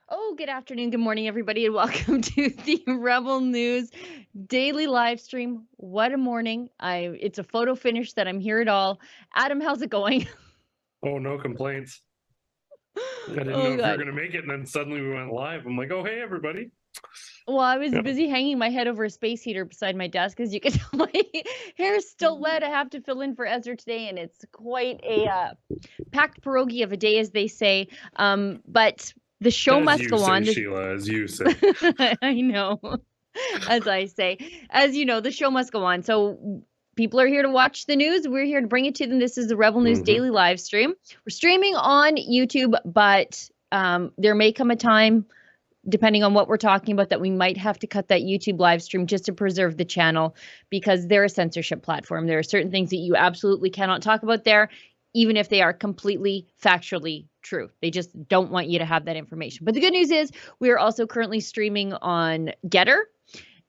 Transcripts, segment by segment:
Oh, good afternoon, good morning, everybody, and welcome to the Rebel News daily live stream. What a morning. It's a photo finish that I'm here at all. Adam, how's it going? Oh, no complaints. I didn't know Oh if we were God. going to make it, and then suddenly we went live. I'm like, oh, hey, everybody. Well, I was Yeah. busy hanging my head over a space heater beside my desk. As you can tell, my hair is still wet. I have to fill in for Ezra today, and it's quite a packed pierogi of a day, as they say. But the show As must you go say, on. Sheila, as you say. I know. As I say, as you know, the show must go on. So people are here to watch the news. We're here to bring it to them. This is the Rebel News Mhm. daily live stream. We're streaming on YouTube, but there may come a time, depending on what we're talking about, that we might have to cut that YouTube live stream just to preserve the channel because they're a censorship platform. There are certain things that you absolutely cannot talk about there, even if they are completely factually true. They just don't want you to have that information. But the good news is we are also currently streaming on Getter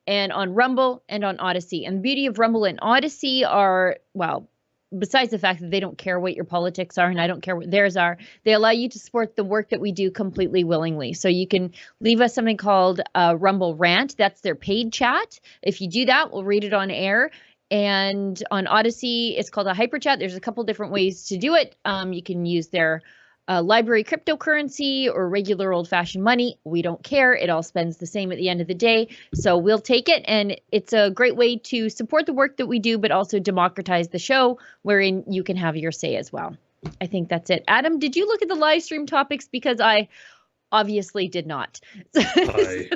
and on Rumble and on Odyssey. And the beauty of Rumble and Odyssey are, well, besides the fact that they don't care what your politics are and I don't care what theirs are, they allow you to support the work that we do completely willingly. So you can leave us something called Rumble Rant. That's their paid chat. If you do that, we'll read it on air. And on Odyssey, it's called a hyper chat. There's a couple different ways to do it. You can use their library cryptocurrency or regular old fashioned money. We don't care. It all spends the same at the end of the day. So we'll take it. And it's a great way to support the work that we do, but also democratize the show wherein you can have your say as well. I think that's it. Adam, did you look at the live stream topics? Because I obviously did not. I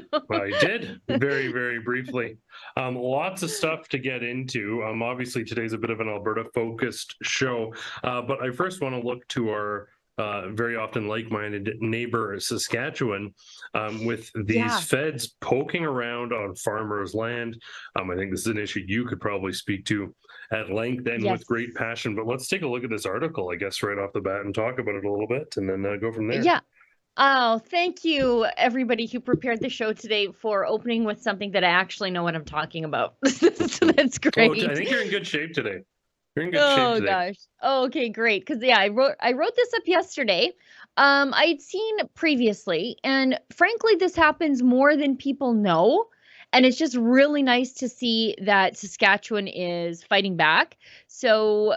did very, very briefly. Lots of stuff to get into. Obviously, today's a bit of an Alberta focused show, but I first want to look to our very often like-minded neighbor Saskatchewan, with these feds poking around on farmers' land. I think this is an issue you could probably speak to at length and with great passion. But let's take a look at this article, I guess, right off the bat and talk about it a little bit, and then go from there. Yeah. Oh, thank you, everybody who prepared the show today for opening with something that I actually know what I'm talking about. So that's great. Oh, I think you're in good shape today. You're in good shape today. Gosh. Oh, okay, great. Because I wrote this up yesterday. I'd seen previously, and frankly, this happens more than people know. And it's just really nice to see that Saskatchewan is fighting back. So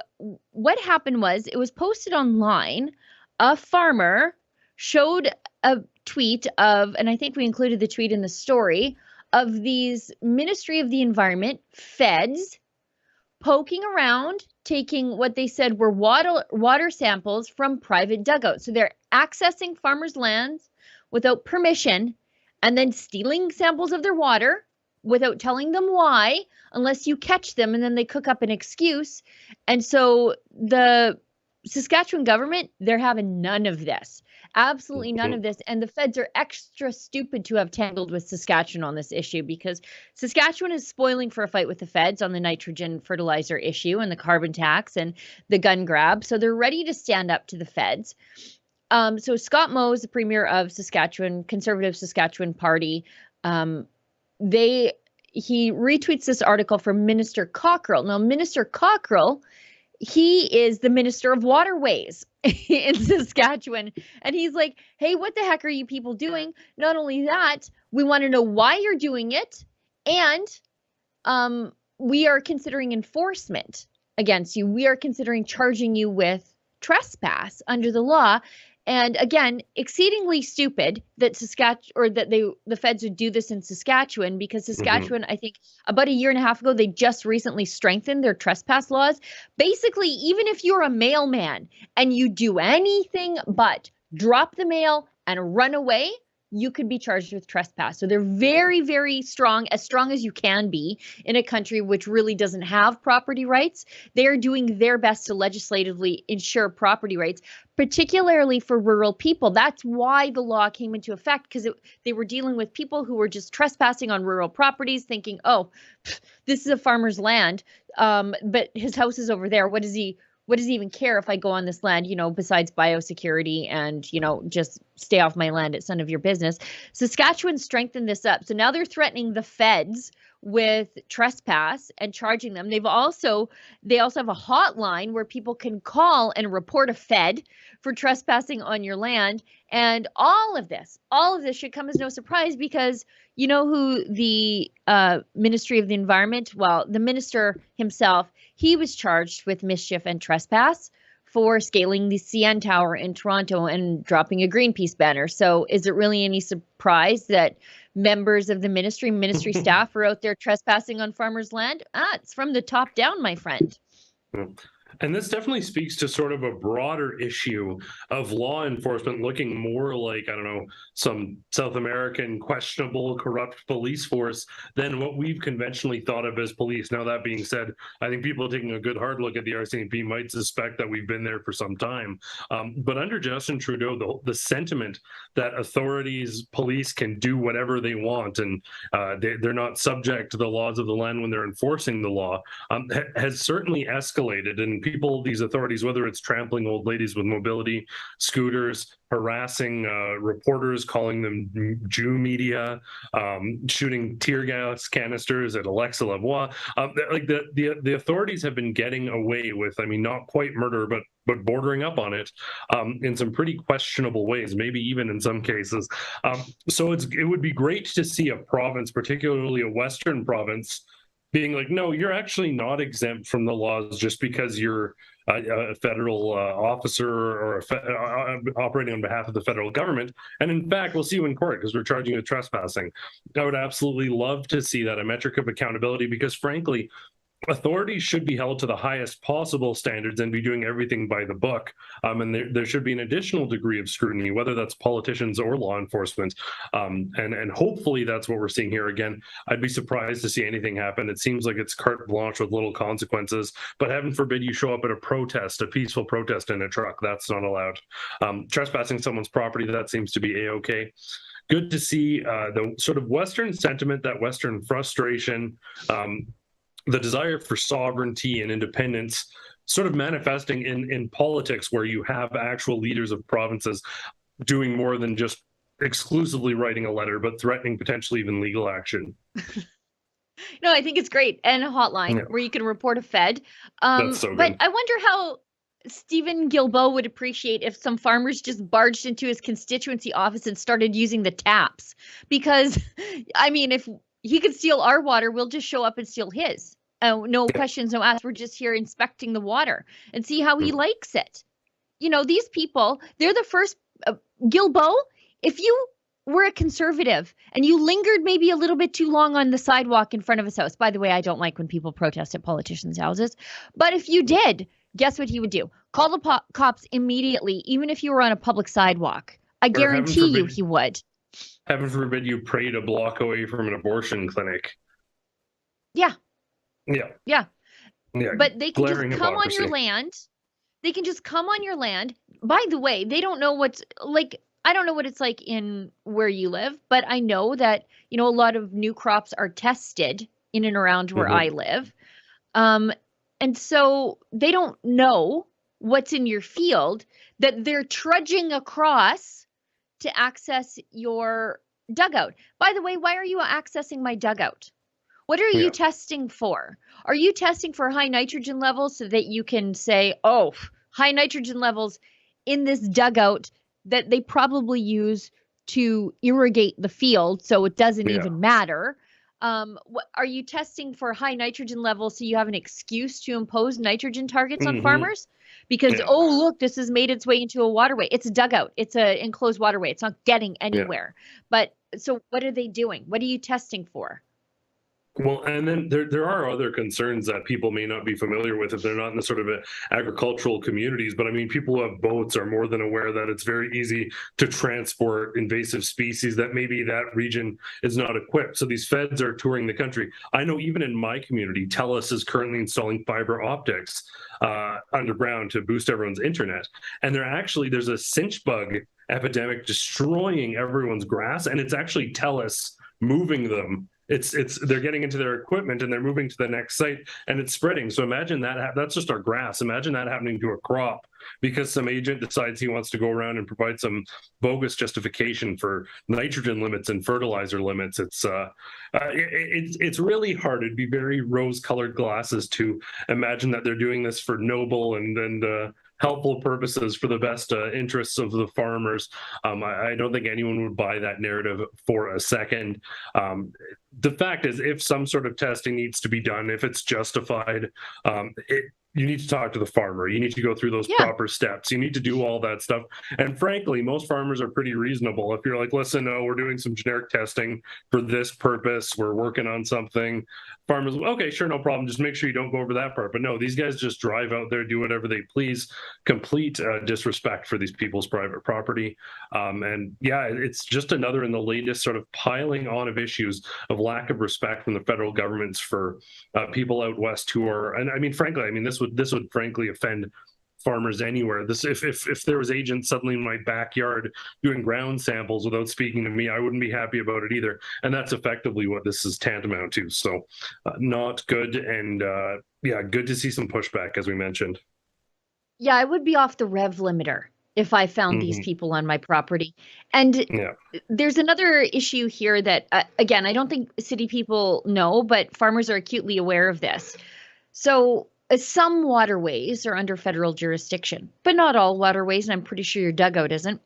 what happened was it was posted online. A farmer showed a tweet of, and I think we included the tweet in the story, of these Ministry of the Environment feds poking around, taking what they said were water samples from private dugouts. So they're accessing farmers' lands without permission and then stealing samples of their water without telling them why, unless you catch them, and then they cook up an excuse. And so the Saskatchewan government, they're having none of this. Absolutely none of this. And the feds are extra stupid to have tangled with Saskatchewan on this issue because Saskatchewan is spoiling for a fight with the feds on the nitrogen fertilizer issue and the carbon tax and the gun grab. So they're ready to stand up to the feds. So Scott Moe is the premier of Saskatchewan, Conservative Saskatchewan Party. He retweets this article from Minister Cockrell. Now, Minister Cockrell, he is the Minister of Waterways in Saskatchewan. And he's like, hey, what the heck are you people doing? Not only that, we want to know why you're doing it. And we are considering enforcement against you. We are considering charging you with trespass under the law. And again, exceedingly stupid that the feds would do this in Saskatchewan because Saskatchewan, I think about a year and a half ago, they just recently strengthened their trespass laws. Basically, even if you're a mailman and you do anything but drop the mail and run away, you could be charged with trespass. So they're very, very strong as you can be in a country which really doesn't have property rights. They're doing their best to legislatively ensure property rights, particularly for rural people. That's why the law came into effect, because they were dealing with people who were just trespassing on rural properties, thinking, oh, this is a farmer's land, but his house is over there. What does he even care if I go on this land, besides biosecurity and, just stay off my land. It's none of your business. Saskatchewan strengthened this up. So now they're threatening the feds with trespass and charging them. They also have a hotline where people can call and report a fed for trespassing on your land. And all of this should come as no surprise, because you know who the Ministry of the Environment, well, the minister himself, he was charged with mischief and trespass for scaling the CN Tower in Toronto and dropping a Greenpeace banner. So is it really any surprise that members of the ministry staff are out there trespassing on farmers' land? It's from the top down, my friend. And this definitely speaks to sort of a broader issue of law enforcement looking more like, I don't know, some South American questionable, corrupt police force than what we've conventionally thought of as police. Now, that being said, I think people taking a good hard look at the RCMP might suspect that we've been there for some time. But under Justin Trudeau, the sentiment that authorities, police can do whatever they want and they're not subject to the laws of the land when they're enforcing the law has certainly escalated. And people, these authorities, whether it's trampling old ladies with mobility scooters, harassing reporters, calling them Jew media, shooting tear gas canisters at Alexa Lavoie, like the authorities have been getting away with, I mean, not quite murder, but bordering up on it in some pretty questionable ways, maybe even in some cases. So it would be great to see a province, particularly a Western province, being like, no, you're actually not exempt from the laws just because you're a federal officer or operating on behalf of the federal government. And in fact, we'll see you in court because we're charging you with trespassing. I would absolutely love to see that, a metric of accountability, because frankly, authorities should be held to the highest possible standards and be doing everything by the book. And there should be an additional degree of scrutiny, whether that's politicians or law enforcement. And hopefully that's what we're seeing here. Again, I'd be surprised to see anything happen. It seems like it's carte blanche with little consequences, but heaven forbid you show up at a protest, a peaceful protest in a truck. That's not allowed. Trespassing someone's property, that seems to be A-okay. Good to see the sort of Western sentiment, that Western frustration, the desire for sovereignty and independence sort of manifesting in politics, where you have actual leaders of provinces doing more than just exclusively writing a letter, but threatening potentially even legal action. No, I think it's great. And a hotline where you can report a fed. That's so but good. I wonder how Stephen Guilbeault would appreciate if some farmers just barged into his constituency office and started using the taps. Because, I mean, if he could steal our water, we'll just show up and steal his. No questions, no asks. We're just here inspecting the water and see how he likes it. You know, these people, they're the first. Guilbeault, if you were a conservative and you lingered maybe a little bit too long on the sidewalk in front of his house. By the way, I don't like when people protest at politicians' houses. But if you did, guess what he would do? Call the cops immediately, even if you were on a public sidewalk. I guarantee you he would. Heaven forbid you prayed a block away from an abortion clinic. Yeah. Yeah. But they can just come on your land. They can just come on your land. By the way, they don't know what's like. I don't know what it's like in where you live, but I know that, you know, a lot of new crops are tested in and around where I live. And so they don't know what's in your field, that they're trudging across to access your dugout. By the way, why are you accessing my dugout? What are you testing for? Are you testing for high nitrogen levels so that you can say, oh, high nitrogen levels in this dugout that they probably use to irrigate the field, so it doesn't even matter? What are you testing for high nitrogen levels so you have an excuse to impose nitrogen targets on farmers? Because, oh, look, this has made its way into a waterway. It's a dugout. It's an enclosed waterway. It's not getting anywhere. But so what are they doing? What are you testing for? Well, and then there are other concerns that people may not be familiar with if they're not in the sort of agricultural communities. But I mean, people who have boats are more than aware that it's very easy to transport invasive species that maybe that region is not equipped. So these feds are touring the country. I know even in my community, TELUS is currently installing fiber optics underground to boost everyone's internet. And there's a cinch bug epidemic destroying everyone's grass, and it's actually TELUS moving them. They're getting into their equipment and they're moving to the next site, and it's spreading. So imagine that that's just our grass. Imagine that happening to a crop because some agent decides he wants to go around and provide some bogus justification for nitrogen limits and fertilizer limits. It's really hard. It'd be very rose-colored glasses to imagine that they're doing this for noble and helpful purposes for the best interests of the farmers. I don't think anyone would buy that narrative for a second. The fact is, if some sort of testing needs to be done, if it's justified, you need to talk to the farmer. You need to go through those proper steps. You need to do all that stuff. And frankly, most farmers are pretty reasonable. If you're like, listen, no, we're doing some generic testing for this purpose, we're working on something. Farmers, okay, sure, no problem. Just make sure you don't go over that part. But no, these guys just drive out there, do whatever they please, complete disrespect for these people's private property. And yeah, it's just another in the latest sort of piling on of issues of lack of respect from the federal governments for people out west who are, and I mean, frankly, I mean, this would frankly offend farmers anywhere. This, if there was agents suddenly in my backyard doing ground samples without speaking to me, I wouldn't be happy about it either. And that's effectively what this is tantamount to. So not good. And yeah, good to see some pushback, as we mentioned. Yeah, I would be off the rev limiter if I found these people on my property. And there's another issue here that, again, I don't think city people know, but farmers are acutely aware of this. So some waterways are under federal jurisdiction, but not all waterways, and I'm pretty sure your dugout isn't.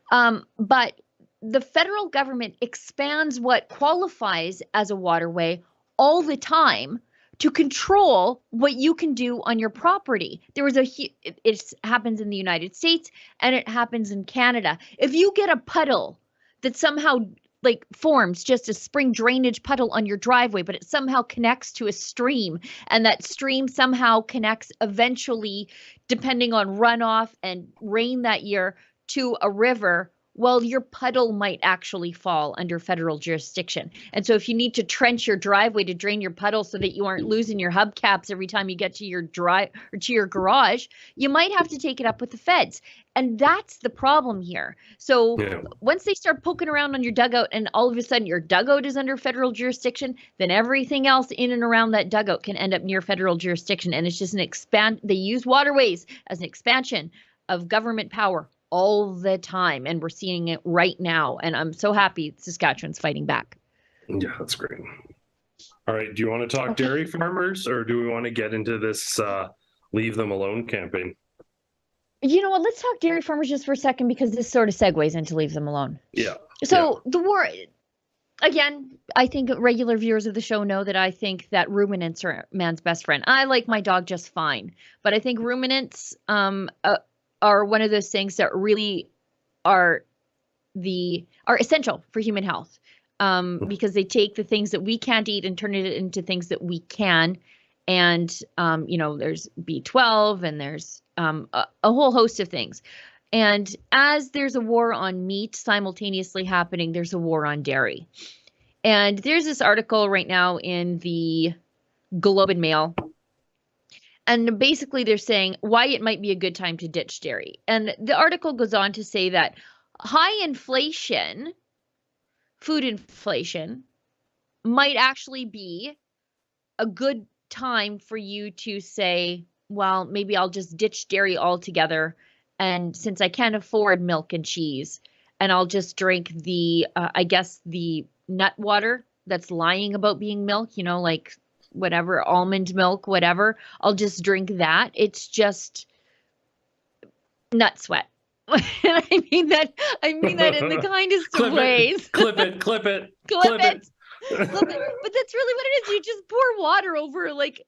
But the federal government expands what qualifies as a waterway all the time to control what you can do on your property. There was it happens in the United States and it happens in Canada. If you get a puddle that somehow like forms just a spring drainage puddle on your driveway, but it somehow connects to a stream, and that stream somehow connects eventually, depending on runoff and rain that year, to a river, well, your puddle might actually fall under federal jurisdiction. And so if you need to trench your driveway to drain your puddle so that you aren't losing your hubcaps every time you get to your garage, you might have to take it up with the feds. And that's the problem here. So once they start poking around on your dugout and all of a sudden your dugout is under federal jurisdiction, then everything else in and around that dugout can end up near federal jurisdiction. And it's just they use waterways as an expansion of government power all the time, and we're seeing it right now, and I'm so happy Saskatchewan's fighting back. Yeah, that's great. All right, do you want to talk dairy farmers, or do we want to get into this leave them alone campaign? You know what, let's talk dairy farmers just for a second, because this sort of segues into leave them alone. So the war, again, I think regular viewers of the show know that I think that ruminants are man's best friend. I like my dog just fine, but I think ruminants are one of those things that really are essential for human health, because they take the things that we can't eat and turn it into things that we can. And, there's B12 and there's a whole host of things. And as there's a war on meat simultaneously happening, there's a war on dairy. And there's this article right now in the Globe and Mail. And basically they're saying why it might be a good time to ditch dairy. And the article goes on to say that high inflation, food inflation, might actually be a good time for you to say, well, maybe I'll just ditch dairy altogether. And since I can't afford milk and cheese, and I'll just drink the nut water that's lying about being milk, like whatever, almond milk, whatever, I'll just drink that. It's just nut sweat. And I mean that in the kindest of ways. Clip it. But that's really what it is. You just pour water over like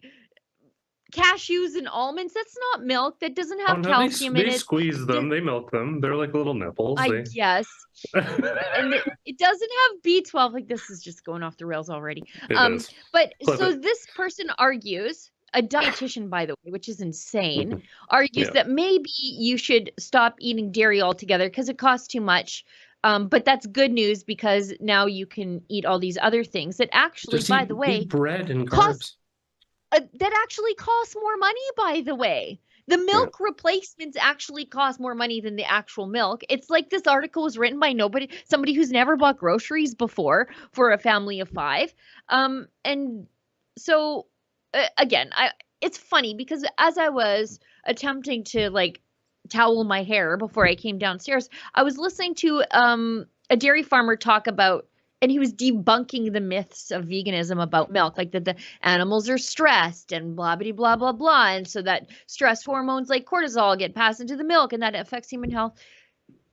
cashews and almonds. That's not milk. That doesn't have calcium in it. They squeeze them. They milk them. They're like little nipples. I guess. And it doesn't have B12. Like, this is just going off the rails already. But so this person argues, a dietitian, by the way, which is insane, argues that maybe you should stop eating dairy altogether because it costs too much. But that's good news, because now you can eat all these other things that actually, by the way, bread and carbs. That actually costs more money, by the way. The milk replacements actually cost more money than the actual milk. It's like this article was written by somebody who's never bought groceries before for a family of 5. And so again, it's funny because as I was attempting to towel my hair before I came downstairs, I was listening to a dairy farmer talk about, and he was debunking the myths of veganism about milk, like that the animals are stressed and blah blah blah blah blah, and so that stress hormones like cortisol get passed into the milk and that affects human health.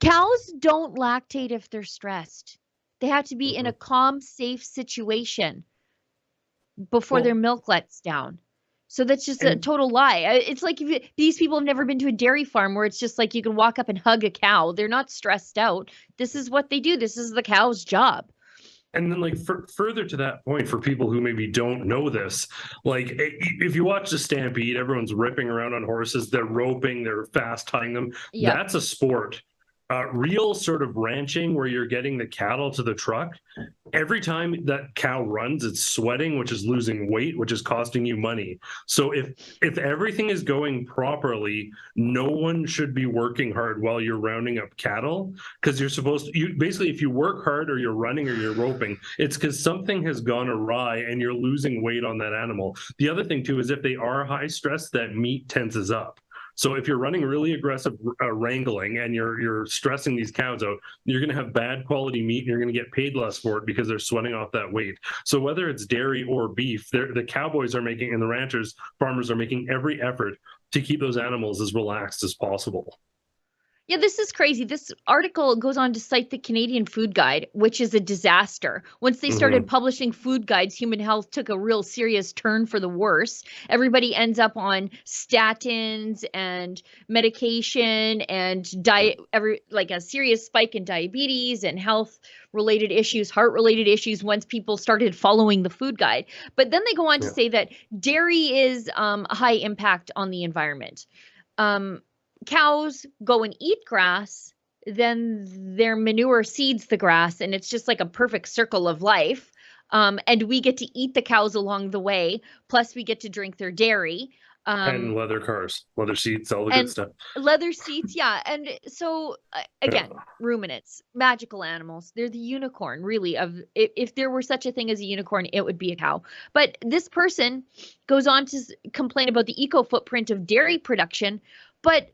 Cows don't lactate if they're stressed. They have to be in a calm, safe situation before their milk lets down. So that's just a total lie. It's like these people have never been to a dairy farm where it's just like you can walk up and hug a cow. They're not stressed out. This is what they do. This is the cow's job. And then, like, further to that point, for people who maybe don't know this, like, if you watch the Stampede, everyone's ripping around on horses, they're roping, they're fast tying them. Yep. That's a sport. Real sort of ranching where you're getting the cattle to the truck, every time that cow runs, it's sweating, which is losing weight, which is costing you money. So if everything is going properly, no one should be working hard while you're rounding up cattle, because you're supposed to, basically, if you work hard or you're running or you're roping, it's because something has gone awry and you're losing weight on that animal. The other thing too is if they are high stress, that meat tenses up. So if you're running really aggressive wrangling and you're stressing these cows out, you're going to have bad quality meat and you're going to get paid less for it because they're sweating off that weight. So whether it's dairy or beef, the cowboys are making, and the ranchers, farmers are making every effort to keep those animals as relaxed as possible. Yeah, this is crazy. This article goes on to cite the Canadian Food Guide, which is a disaster. Once they started publishing food guides, human health took a real serious turn for the worse. Everybody ends up on statins and medication and diet, like a serious spike in diabetes and health-related issues, heart-related issues once people started following the food guide. But then they go on to say that dairy is a high impact on the environment. Cows go and eat grass, then their manure seeds the grass, and it's just like a perfect circle of life. And we get to eat the cows along the way, plus we get to drink their dairy. And leather cars, leather seats, all the good stuff. Leather seats, yeah. And so, again, ruminants, magical animals. They're the unicorn, really. If there were such a thing as a unicorn, it would be a cow. But this person goes on to complain about the eco footprint of dairy production, but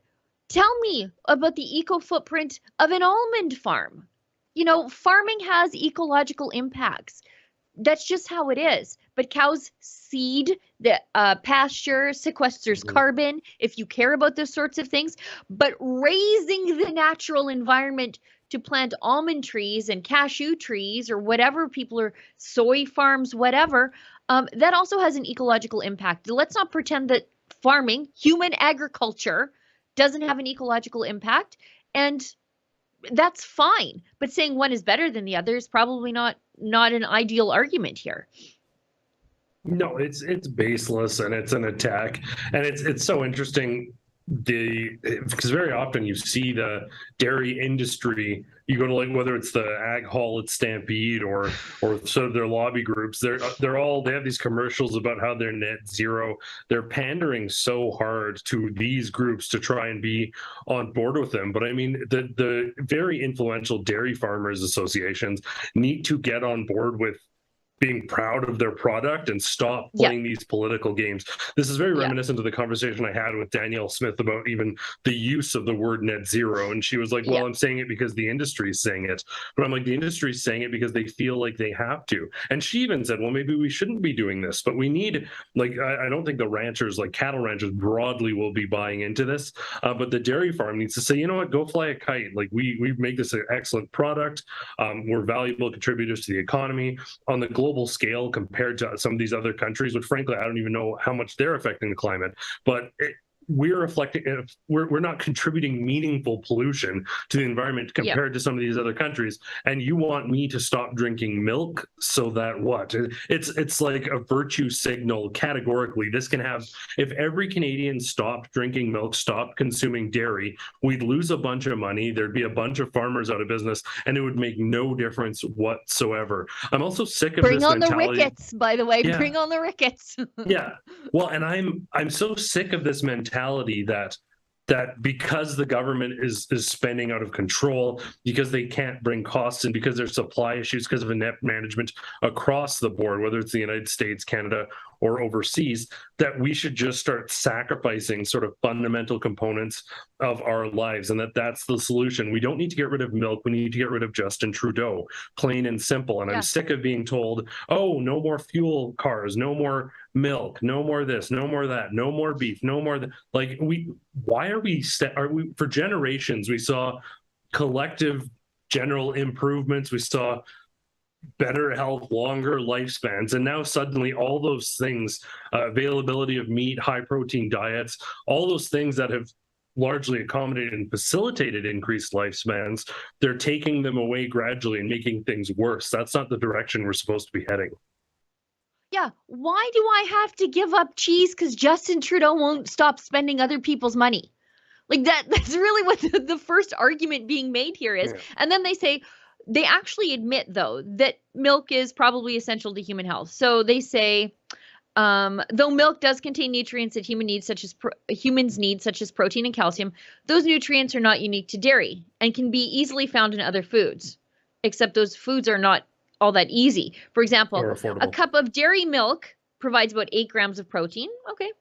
tell me about the eco footprint of an almond farm. You know, farming has ecological impacts. That's just how it is. But cows seed, the pasture sequesters carbon, if you care about those sorts of things. But raising the natural environment to plant almond trees and cashew trees or whatever people are, soy farms, whatever, that also has an ecological impact. Let's not pretend that farming, human agriculture, doesn't have an ecological impact, and that's fine. But saying one is better than the other is probably not an ideal argument here. No, it's baseless and it's an attack, and it's so interesting. Because very often you see the dairy industry, you go to, like, whether it's the ag hall at Stampede or sort of their lobby groups, they have these commercials about how they're net zero. They're pandering so hard to these groups to try and be on board with them. But I mean, the very influential dairy farmers associations need to get on board with being proud of their product and stop playing these political games. This is very reminiscent of the conversation I had with Danielle Smith about even the use of the word net zero. And she was like, well, I'm saying it because the industry is saying it. But I'm like, the industry is saying it because they feel like they have to. And she even said, well, maybe we shouldn't be doing this, but we need, like, I don't think the ranchers, like cattle ranchers broadly, will be buying into this. But the dairy farm needs to say, you know what, go fly a kite. Like, we make this an excellent product. We're valuable contributors to the economy on the global scale compared to some of these other countries, which frankly I don't even know how much they're affecting the climate, but we're not contributing meaningful pollution to the environment compared to some of these other countries. And you want me to stop drinking milk so that what? It's like a virtue signal categorically. This can have, if every Canadian stopped drinking milk, stopped consuming dairy, we'd lose a bunch of money. There'd be a bunch of farmers out of business, and it would make no difference whatsoever. I'm also sick of this mentality. Bring on the rickets, by the way. Bring on the rickets. Yeah. Well, and I'm so sick of this mentality that that because the government is spending out of control, because they can't bring costs in, because there's supply issues, because of inept management across the board, whether it's the United States, Canada, or overseas, that we should just start sacrificing sort of fundamental components of our lives, and that's the solution. We don't need to get rid of milk. We need to get rid of Justin Trudeau, plain and simple. And I'm sick of being told, oh, no more fuel cars, no more milk, no more this, no more that, no more beef, no more like why are we for generations we saw collective general improvements, we saw better health, longer lifespans, and now suddenly all those things, availability of meat, high protein diets, all those things that have largely accommodated and facilitated increased lifespans, they're taking them away gradually and making things worse. That's not the direction we're supposed to be heading. Yeah, why do I have to give up cheese because Justin Trudeau won't stop spending other people's money? Like that's really what the first argument being made here is. Yeah. And then they say, they actually admit, though, that milk is probably essential to human health. So they say, though milk does contain nutrients that humans need, such as protein and calcium, those nutrients are not unique to dairy and can be easily found in other foods, except those foods are not all that easy. For example, a cup of dairy milk provides about 8 grams of protein. Okay.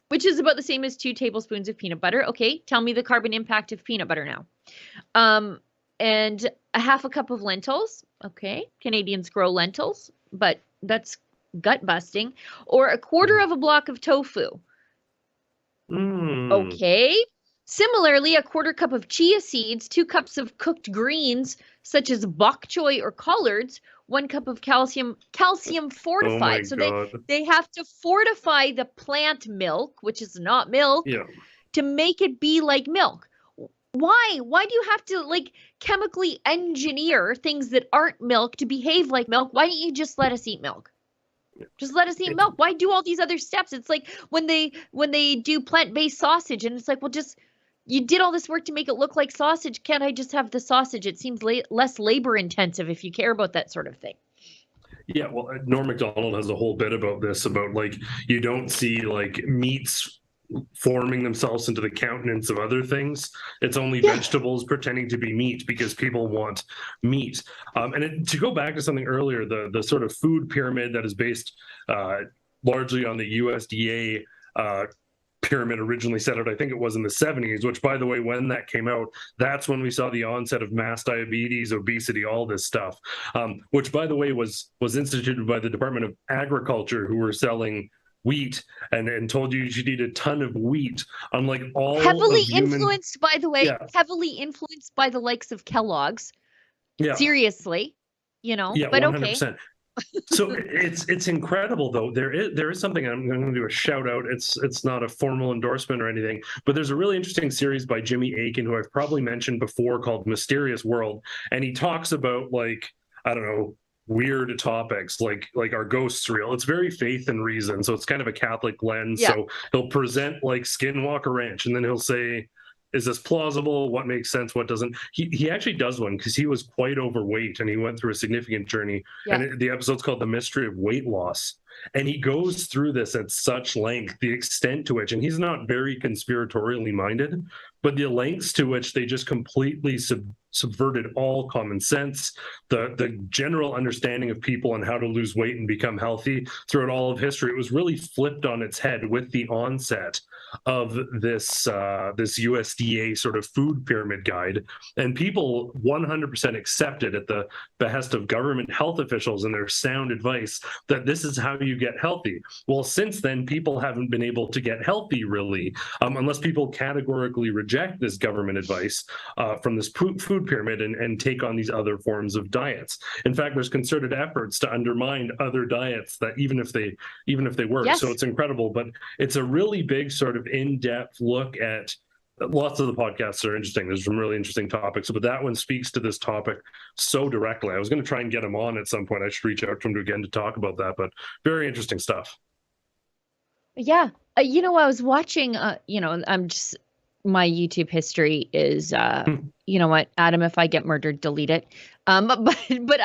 Which is about the same as 2 tablespoons of peanut butter. Okay. Tell me the carbon impact of peanut butter now. And a half a cup of lentils. Okay. Canadians grow lentils, but that's gut busting. Or a quarter of a block of tofu. Okay. Similarly, a quarter cup of chia seeds, 2 cups of cooked greens, such as bok choy or collards, 1 cup of calcium fortified. Oh my God. They have to fortify the plant milk, which is not milk, to make it be like milk. Why? Why do you have to like chemically engineer things that aren't milk to behave like milk? Why don't you just let us eat milk? Just let us eat milk. Why do all these other steps? It's like when they do plant-based sausage, and it's like, well, just you did all this work to make it look like sausage. Can't I just have the sausage? It seems less labor intensive if you care about that sort of thing. Yeah, well, Norm Macdonald has a whole bit about this, about like you don't see like meats forming themselves into the countenance of other things. It's only vegetables pretending to be meat because people want meat. To go back to something earlier, the sort of food pyramid that is based largely on the USDA pyramid originally set out, I think it was in the 70s, which, by the way, when that came out, that's when we saw the onset of mass diabetes, obesity, all this stuff, which, by the way, was instituted by the Department of Agriculture, who were selling wheat and told you should eat a ton of wheat, unlike all heavily influenced, by the way, heavily influenced by the likes of Kellogg's. Yeah. Seriously, but 100%. Okay. So it's incredible, though. There is something I'm going to do a shout out. It's not a formal endorsement or anything, but there's a really interesting series by Jimmy Akin, who I've probably mentioned before, called Mysterious World, and he talks about, like, I don't know, weird topics like are ghosts real? It's very faith and reason, so it's kind of a Catholic lens. Yeah. So he'll present like Skinwalker Ranch, and then he'll say, is this plausible? What makes sense? What doesn't? He actually does one because he was quite overweight and he went through a significant journey. Yeah. And the episode's called The Mystery of Weight Loss. And he goes through this at such length, the extent to which, and he's not very conspiratorially minded, but the lengths to which they just completely subverted all common sense, the general understanding of people and how to lose weight and become healthy throughout all of history. It was really flipped on its head with the onset of this this USDA sort of food pyramid guide, and people 100% accepted, at the behest of government health officials and their sound advice, that this is how you get healthy. Well, since then, people haven't been able to get healthy, really, unless people categorically reject this government advice from this food pyramid and take on these other forms of diets. In fact, there's concerted efforts to undermine other diets that even if they work. Yes. So it's incredible, but it's a really big sort of in-depth look at. Lots of the podcasts are interesting. There's some really interesting topics, but that one speaks to this topic so directly. I was going to try and get him on at some point. I should reach out to him again to talk about that, but very interesting stuff. Yeah. I was watching, I'm just, my YouTube history is, you know what, Adam, if I get murdered, delete it. But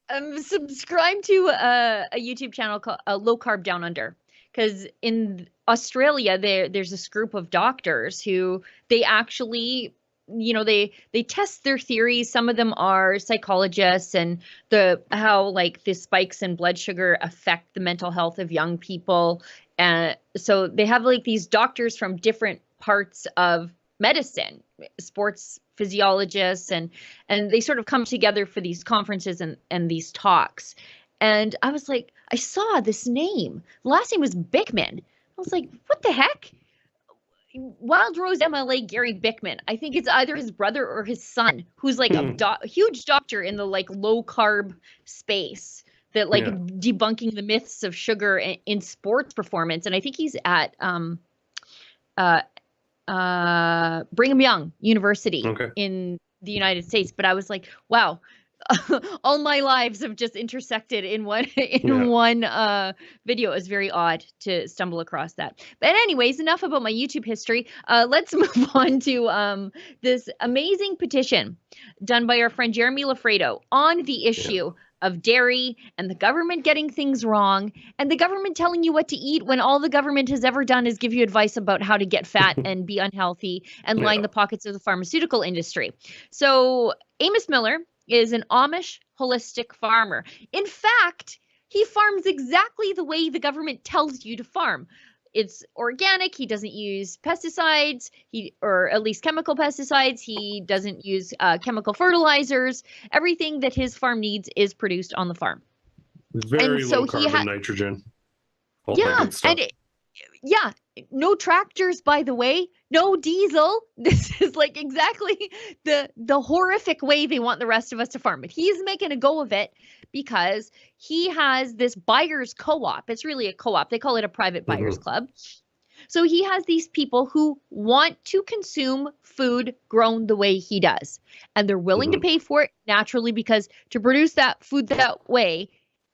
I'm subscribed to a YouTube channel called Low Carb Down Under. Because in Australia, there's this group of doctors who they actually, they test their theories. Some of them are psychologists, and how like the spikes in blood sugar affect the mental health of young people. And so they have like these doctors from different parts of medicine, sports physiologists, and they sort of come together for these conferences and these talks. And I was like, I saw this name. The last name was Bickman. I was like, what the heck? Wild Rose MLA Gary Bickman. I think it's either his brother or his son, who's like a huge doctor in the like low carb space, that like debunking the myths of sugar in sports performance. And I think he's at Brigham Young University in the United States. But I was like, wow. All my lives have just intersected in one video. It's very odd to stumble across that. But anyways, enough about my YouTube history. Let's move on to this amazing petition done by our friend Jeremy Lafredo on the issue of dairy and the government getting things wrong, and the government telling you what to eat when all the government has ever done is give you advice about how to get fat and be unhealthy and line the pockets of the pharmaceutical industry. So Amos Miller is an Amish holistic farmer. In fact, he farms exactly the way the government tells you to farm. It's organic. He doesn't use pesticides, or at least chemical pesticides. He doesn't use chemical fertilizers. Everything that his farm needs is produced on the farm. Very low carbon, nitrogen. No tractors, by the way, no diesel. This is like exactly the horrific way they want the rest of us to farm. But he's making a go of it because he has this buyers co-op. It's really a co-op. They call it a private buyers club. So he has these people who want to consume food grown the way he does. And they're willing to pay for it naturally, because to produce that food that way,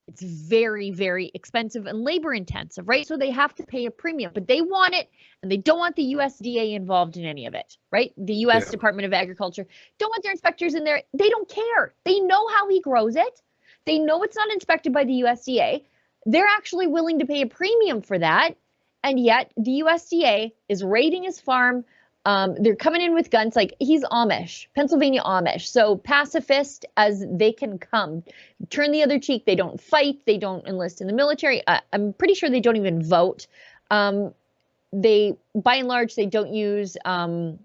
it's very, very expensive and labor intensive, right? So they have to pay a premium, but they want it, and they don't want the USDA involved in any of it, right? The U.S. Department of Agriculture don't want their inspectors in there. They don't care. They know how he grows it. They know it's not inspected by the USDA. They're actually willing to pay a premium for that. And yet the USDA is raiding his farm. They're coming in with guns. Like, he's Amish, Pennsylvania Amish. So pacifist as they can come. Turn the other cheek. They don't fight. They don't enlist in the military. I'm pretty sure they don't even vote. They, by and large, they don't use any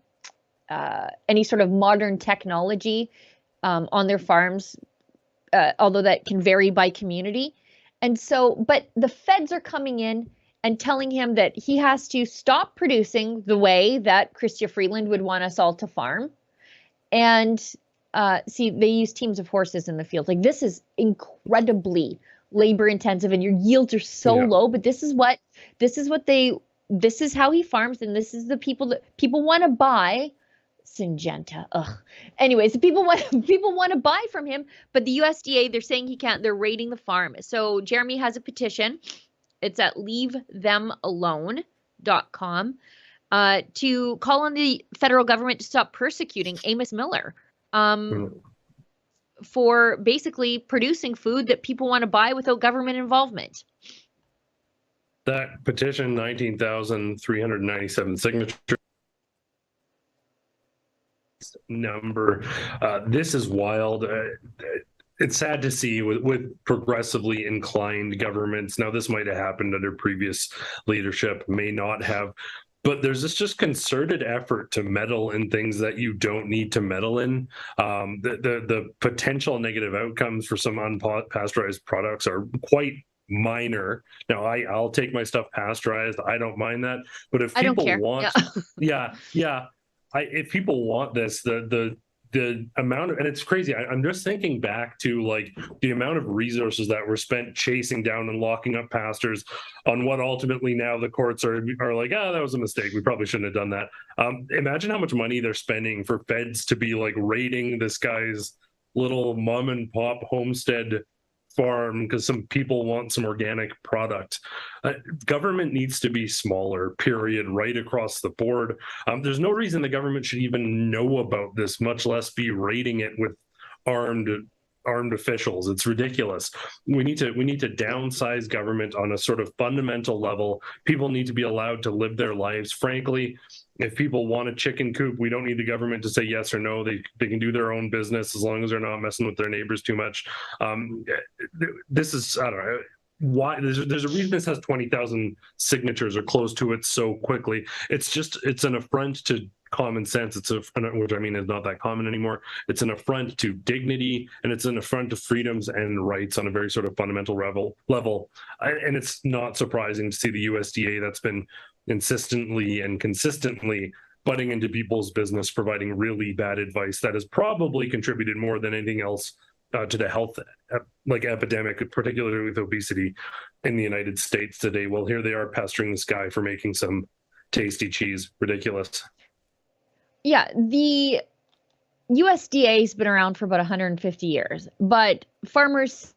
sort of modern technology on their farms, although that can vary by community. And so, but the feds are coming in and telling him that he has to stop producing the way that Chrystia Freeland would want us all to farm. And see, they use teams of horses in the field. Like, this is incredibly labor intensive, and your yields are so low, but this is how he farms, and this is the people that people want to buy. Syngenta. Anyways, people want to buy from him, but the USDA, they're saying he can't. They're raiding the farm. So Jeremy has a petition. It's at leavethemalone.com to call on the federal government to stop persecuting Amos Miller for basically producing food that people want to buy without government involvement. That petition, 19,397 signatures. Number. This is wild. It's sad to see with progressively inclined governments. Now, this might have happened under previous leadership, may not have, but there's this just concerted effort to meddle in things that you don't need to meddle in. The potential negative outcomes for some unpasteurized products are quite minor. Now, I'll take my stuff pasteurized. I don't mind that. But if people want, if people want this, the amount of, and it's crazy. I'm just thinking back to like the amount of resources that were spent chasing down and locking up pastors on what ultimately now the courts are like, that was a mistake. We probably shouldn't have done that. Imagine how much money they're spending for feds to be like raiding this guy's little mom and pop homestead farm because some people want some organic product. Government needs to be smaller, period, right across the board. There's no reason the government should even know about this, much less be raiding it with armed armed officials. It's ridiculous. We need to downsize government on a sort of fundamental level. People need to be allowed to live their lives. Frankly, if people want a chicken coop, we don't need the government to say yes or no. They can do their own business as long as they're not messing with their neighbors too much. This is, I don't know why. There's a reason this has 20,000 signatures or close to it so quickly. It's an affront to common sense. Which I mean is not that common anymore. It's an affront to dignity, and it's an affront to freedoms and rights on a very sort of fundamental level. And it's not surprising to see the USDA that's been insistently and consistently butting into people's business, providing really bad advice that has probably contributed more than anything else to the health epidemic, particularly with obesity in the United States today. Well, here they are pestering this guy for making some tasty cheese. Ridiculous. Yeah, the USDA has been around for about 150 years, but farmers,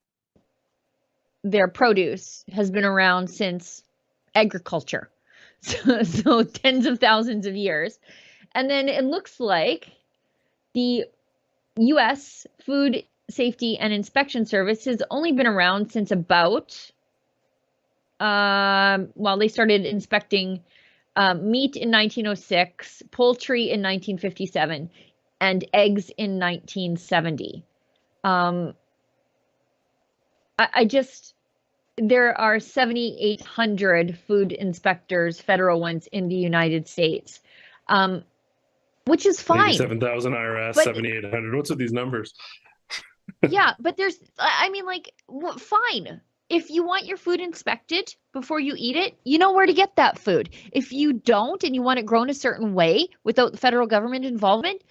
their produce has been around since agriculture. So tens of thousands of years. And then it looks like the U.S. Food Safety and Inspection Service has only been around since about, they started inspecting meat in 1906, poultry in 1957, and eggs in 1970. There are 7,800 food inspectors, federal ones, in the United States, which is fine. 97,000 IRS, 7,800. What's with these numbers? Yeah, but fine. If you want your food inspected before you eat it, you know where to get that food. If you don't and you want it grown a certain way without the federal government involvement,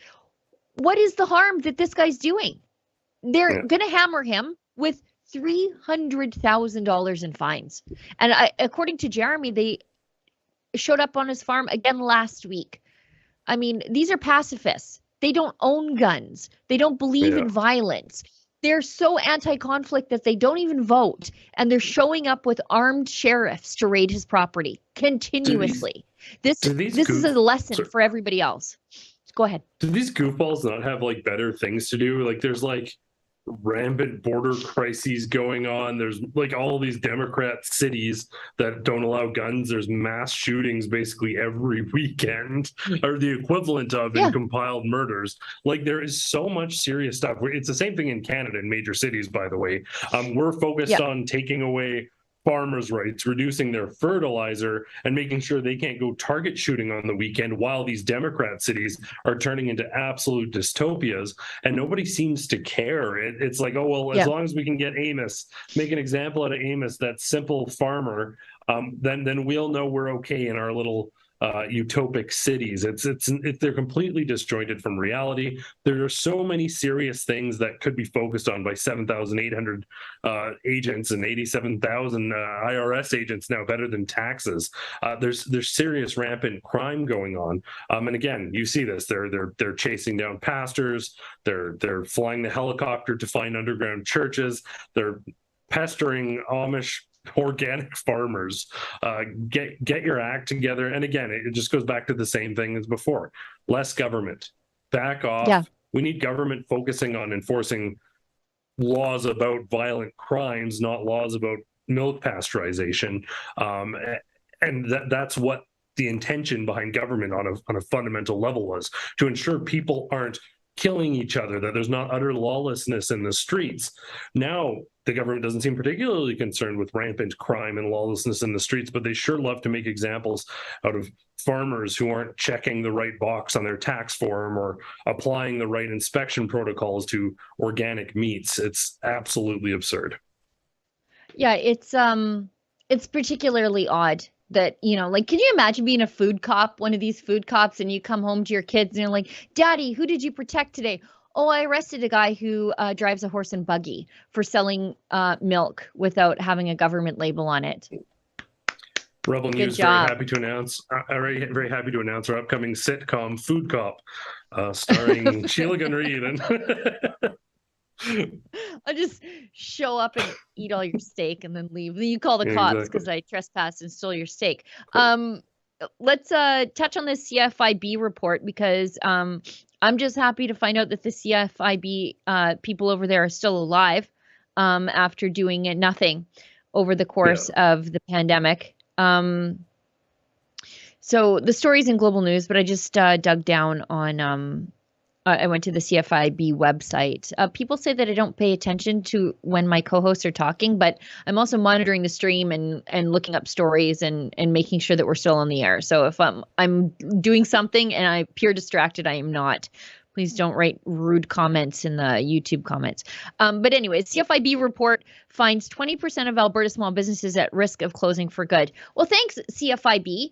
what is the harm that this guy's doing? They're going to hammer him with $300,000 in fines. And according to Jeremy, they showed up on his farm again last week. I mean, these are pacifists. They don't own guns. They don't believe in violence. They're so anti-conflict that they don't even vote, and they're showing up with armed sheriffs to raid his property continuously. This is a lesson for everybody else. Go ahead. Do these goofballs not have better things to do? There's rampant border crises going on. There's all these Democrat cities that don't allow guns. There's mass shootings basically every weekend, or the equivalent of in compiled murders. There is so much serious stuff. It's the same thing in Canada in major cities, by the way. We're focused on taking away farmers' rights, reducing their fertilizer, and making sure they can't go target shooting on the weekend, while these Democrat cities are turning into absolute dystopias, and nobody seems to care. It's as long as we can get Amos, make an example out of Amos, that simple farmer, then we'll know we're okay in our little utopic cities. They're completely disjointed from reality. There are so many serious things that could be focused on by 7,800 agents and 87,000 IRS agents now, better than taxes. There's serious rampant crime going on, and again, you see this. They're chasing down pastors. They're flying the helicopter to find underground churches. They're pestering Amish organic farmers. Get your act together. And again, it just goes back to the same thing as before. Less government. Back off. We need government focusing on enforcing laws about violent crimes, not laws about milk pasteurization. And that's what the intention behind government on a fundamental level was, to ensure people aren't killing each other, that there's not utter lawlessness in the streets. Now, the government doesn't seem particularly concerned with rampant crime and lawlessness in the streets, but they sure love to make examples out of farmers who aren't checking the right box on their tax form or applying the right inspection protocols to organic meats. It's absolutely absurd. Yeah, it's particularly odd that, can you imagine being a food cop, one of these food cops, and you come home to your kids and you're like, Daddy, who did you protect today? Oh, I arrested a guy who drives a horse and buggy for selling milk without having a government label on it. Rebel News, very happy to announce our upcoming sitcom, Food Cop, starring Sheila Gunn Reid. I'll just show up and eat all your steak and then leave. Then you call the cops because I trespassed and stole your steak. Cool. Let's touch on this CFIB report, because I'm just happy to find out that the CFIB people over there are still alive after doing nothing over the course of the pandemic. So the story's in Global News, but I just dug down on I went to the CFIB website. People say that I don't pay attention to when my co-hosts are talking, but I'm also monitoring the stream and looking up stories and making sure that we're still on the air. So if I'm doing something and I appear distracted, I am not. Please don't write rude comments in the YouTube comments. But anyways, CFIB report finds 20% of Alberta small businesses at risk of closing for good. Well, thanks, CFIB.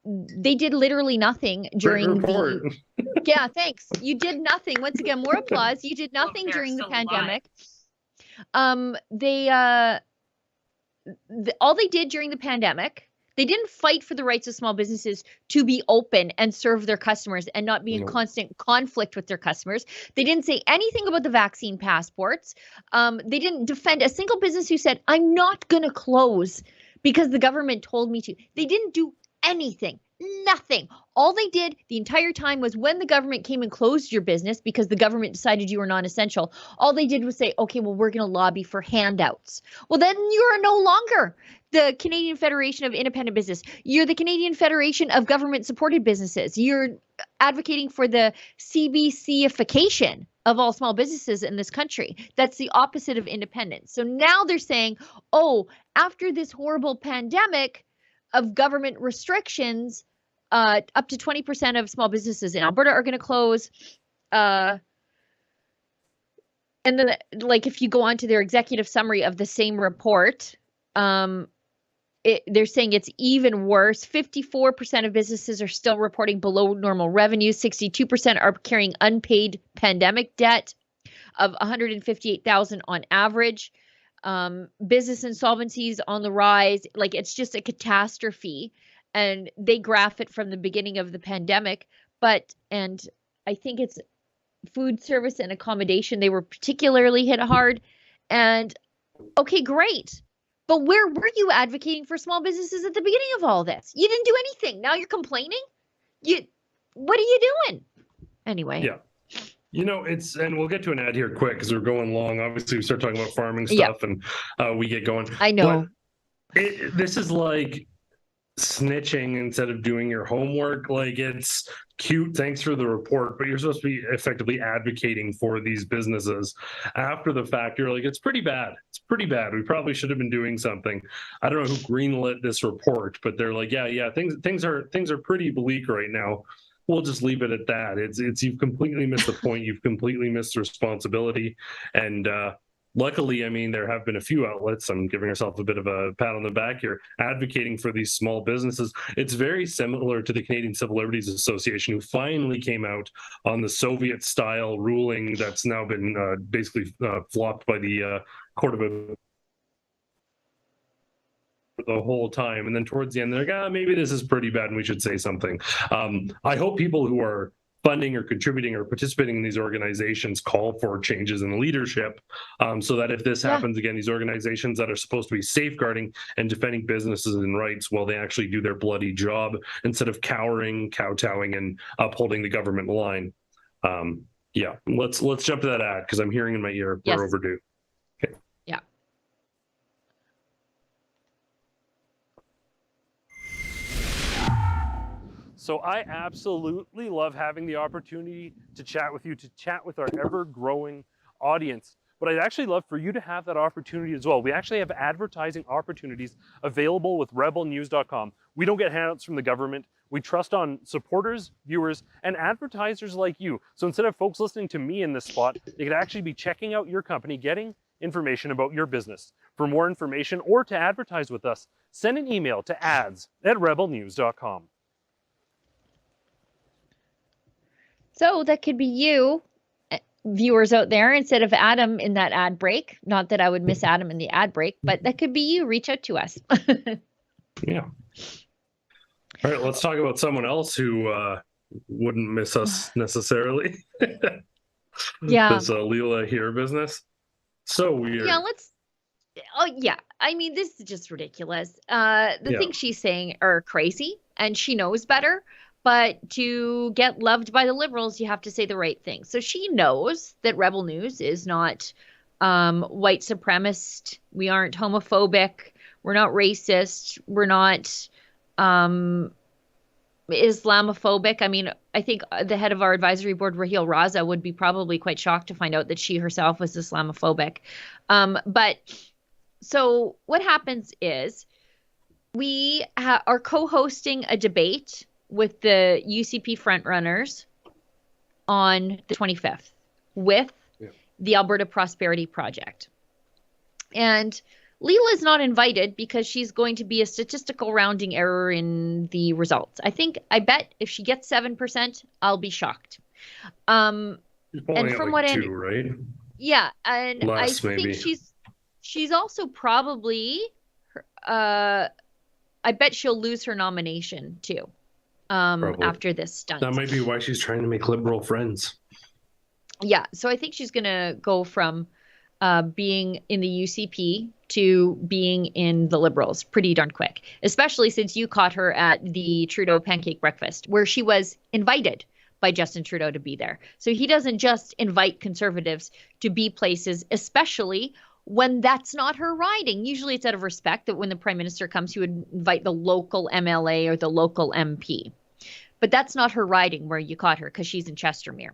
They did literally nothing during the... Yeah, thanks. You did nothing. Once again, more applause. You did nothing during the pandemic. All they did during the pandemic, they didn't fight for the rights of small businesses to be open and serve their customers and not be in constant conflict with their customers. They didn't say anything about the vaccine passports. They didn't defend a single business who said, I'm not going to close because the government told me to. They didn't do anything. Nothing. All they did the entire time was when the government came and closed your business because the government decided you were non-essential, all they did was say, okay, well, we're going to lobby for handouts. Well, then you are no longer the Canadian Federation of Independent Business. You're the Canadian Federation of Government-Supported Businesses. You're advocating for the CBC-ification of all small businesses in this country. That's the opposite of independence. So now they're saying, oh, after this horrible pandemic of government restrictions, up to 20% of small businesses in Alberta are going to close. And then, like, if you go on to their executive summary of the same report, they're saying it's even worse. 54% of businesses are still reporting below normal revenue. 62% are carrying unpaid pandemic debt of $158,000 on average. Business insolvencies on the rise. Like, it's just a catastrophe. And they graph it from the beginning of the pandemic. And I think it's food service and accommodation. They were particularly hit hard. And okay, great. But where were you advocating for small businesses at the beginning of all this? You didn't do anything. Now you're complaining? What are you doing? Anyway. Yeah. You know, and we'll get to an ad here quick because we're going long. Obviously, we start talking about farming stuff and we get going. I know. This is like snitching instead of doing your homework. Like, it's cute, thanks for the report, but you're supposed to be effectively advocating for these businesses. After the fact, you're like, it's pretty bad. We probably should have been doing something. I don't know who greenlit this report, but they're like, yeah, things are pretty bleak right now. We'll just leave it at that. It's you've completely missed the point. You've completely missed the responsibility. And luckily, I mean, there have been a few outlets, I'm giving ourselves a bit of a pat on the back here, advocating for these small businesses. It's very similar to the Canadian Civil Liberties Association, who finally came out on the Soviet-style ruling that's now been basically flopped by the Court of the whole time. And then towards the end, they're like, maybe this is pretty bad and we should say something. I hope people who are funding or contributing or participating in these organizations call for changes in leadership, so that if this happens again, these organizations that are supposed to be safeguarding and defending businesses and rights, well, they actually do their bloody job instead of cowering, kowtowing, and upholding the government line. Let's jump to that ad because I'm hearing in my ear we're overdue. Okay. Yeah. So I absolutely love having the opportunity to chat with you, to chat with our ever-growing audience. But I'd actually love for you to have that opportunity as well. We actually have advertising opportunities available with rebelnews.com. We don't get handouts from the government. We trust on supporters, viewers, and advertisers like you. So instead of folks listening to me in this spot, they could actually be checking out your company, getting information about your business. For more information or to advertise with us, send an email to ads@rebelnews.com. So that could be you, viewers out there, instead of Adam in that ad break. Not that I would miss Adam in the ad break, but that could be you. Reach out to us. Yeah. All right, let's talk about someone else who wouldn't miss us necessarily. Yeah. This Leila here business. So weird. Yeah, I mean, this is just ridiculous. The things she's saying are crazy, and she knows better. But to get loved by the Liberals, you have to say the right thing. So she knows that Rebel News is not white supremacist. We aren't homophobic. We're not racist. We're not Islamophobic. I mean, I think the head of our advisory board, Raheel Raza, would be probably quite shocked to find out that she herself was Islamophobic. But so what happens is we are co-hosting a debate with the UCP frontrunners on the 25th with the Alberta Prosperity Project. And Leela is not invited because she's going to be a statistical rounding error in the results. I bet if she gets 7%, I'll be shocked. And from what two, right? Yeah, and Less, I think maybe. she's also probably I bet she'll lose her nomination too. After this stunt. That might be why she's trying to make Liberal friends. Yeah, so I think she's going to go from being in the UCP to being in the Liberals pretty darn quick, especially since you caught her at the Trudeau pancake breakfast where she was invited by Justin Trudeau to be there. So he doesn't just invite Conservatives to be places, especially when that's not her riding. Usually it's out of respect that when the Prime Minister comes, he would invite the local MLA or the local MP. But that's not her riding where you caught her because she's in Chestermere.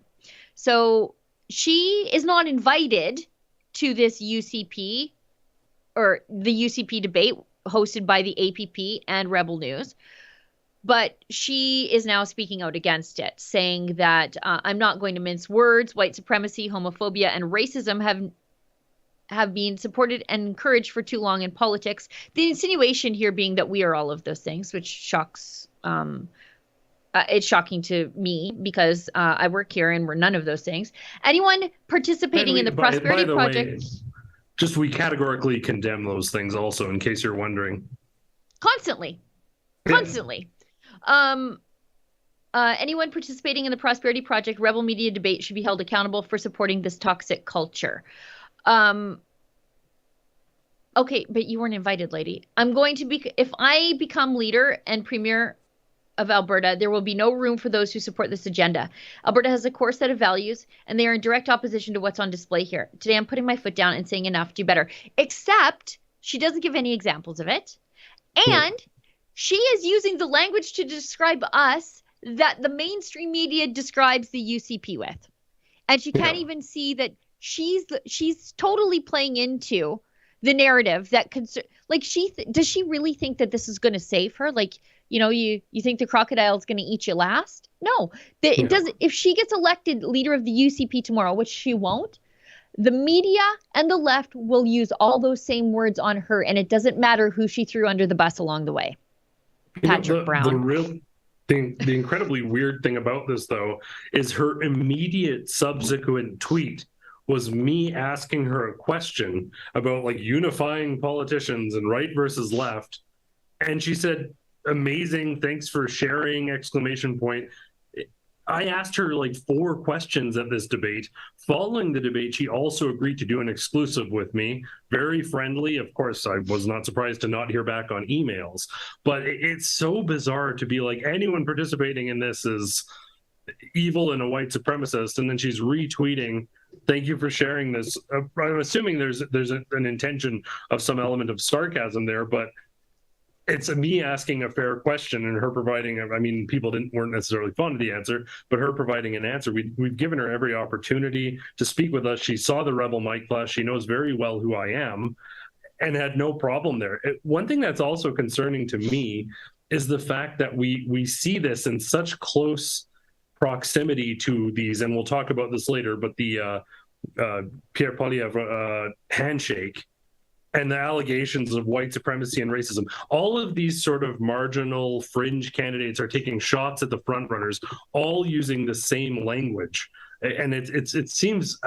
So she is not invited to this UCP or the UCP debate hosted by the APP and Rebel News. But she is now speaking out against it, saying that I'm not going to mince words. White supremacy, homophobia, and racism have been supported and encouraged for too long in politics. The insinuation here being that we are all of those things, which shocks it's shocking to me because I work here and we're none of those things. Anyone participating in the Prosperity Project... Just we categorically condemn those things also, in case you're wondering. Constantly. Anyone participating in the Prosperity Project Rebel Media debate should be held accountable for supporting this toxic culture. Okay, but you weren't invited, lady. If I become leader and premier of Alberta, there will be no room for those who support this agenda. Alberta has a core set of values, and they are in direct opposition to what's on display here. Today, I'm putting my foot down and saying enough, do better. Except she doesn't give any examples of it. And she is using the language to describe us that the mainstream media describes the UCP with. And she can't even see that she's totally playing into the narrative that does she really think that this is going to save her? Like, you think the crocodile is going to eat you last? No, it doesn't. If she gets elected leader of the UCP tomorrow, which she won't, the media and the left will use all those same words on her, and it doesn't matter who she threw under the bus along the way. Patrick Brown. The incredibly weird thing about this, though, is her immediate subsequent tweet was me asking her a question about like unifying politicians and right versus left. And she said, amazing, thanks for sharing, exclamation point. I asked her like 4 questions at this debate. Following the debate, she also agreed to do an exclusive with me. Very friendly. Of course, I was not surprised to not hear back on emails. But it's so bizarre to be like, anyone participating in this is evil and a white supremacist. And then she's retweeting, thank you for sharing this. I'm assuming there's an intention of some element of sarcasm there, but it's me asking a fair question and her providing, I mean, people weren't necessarily fond of the answer, but her providing an answer. We've given her every opportunity to speak with us. She saw the Rebel mic class. She knows very well who I am and had no problem there. One thing that's also concerning to me is the fact that we see this in such close proximity to these, and we'll talk about this later, but the Pierre Poilievre handshake and the allegations of white supremacy and racism. All of these sort of marginal fringe candidates are taking shots at the front runners, all using the same language. And it seems,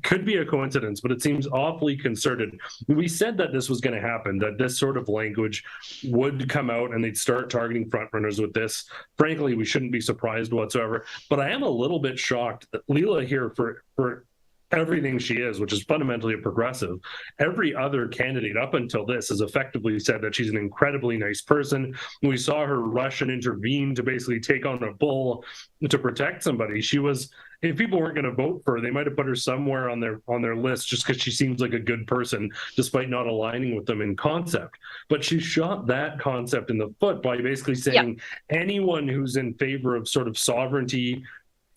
could be a coincidence, but it seems awfully concerted. We said that this was going to happen, that this sort of language would come out and they'd start targeting front runners with this. Frankly, we shouldn't be surprised whatsoever. But I am a little bit shocked that Leela here for everything she is, which is fundamentally a progressive. Every other candidate up until this has effectively said that she's an incredibly nice person. We saw her rush and intervene to basically take on a bull to protect somebody. She was, if people weren't going to vote for her, they might have put her somewhere on their list just because she seems like a good person, despite not aligning with them in concept. But she shot that concept in the foot by basically saying anyone who's in favor of sort of sovereignty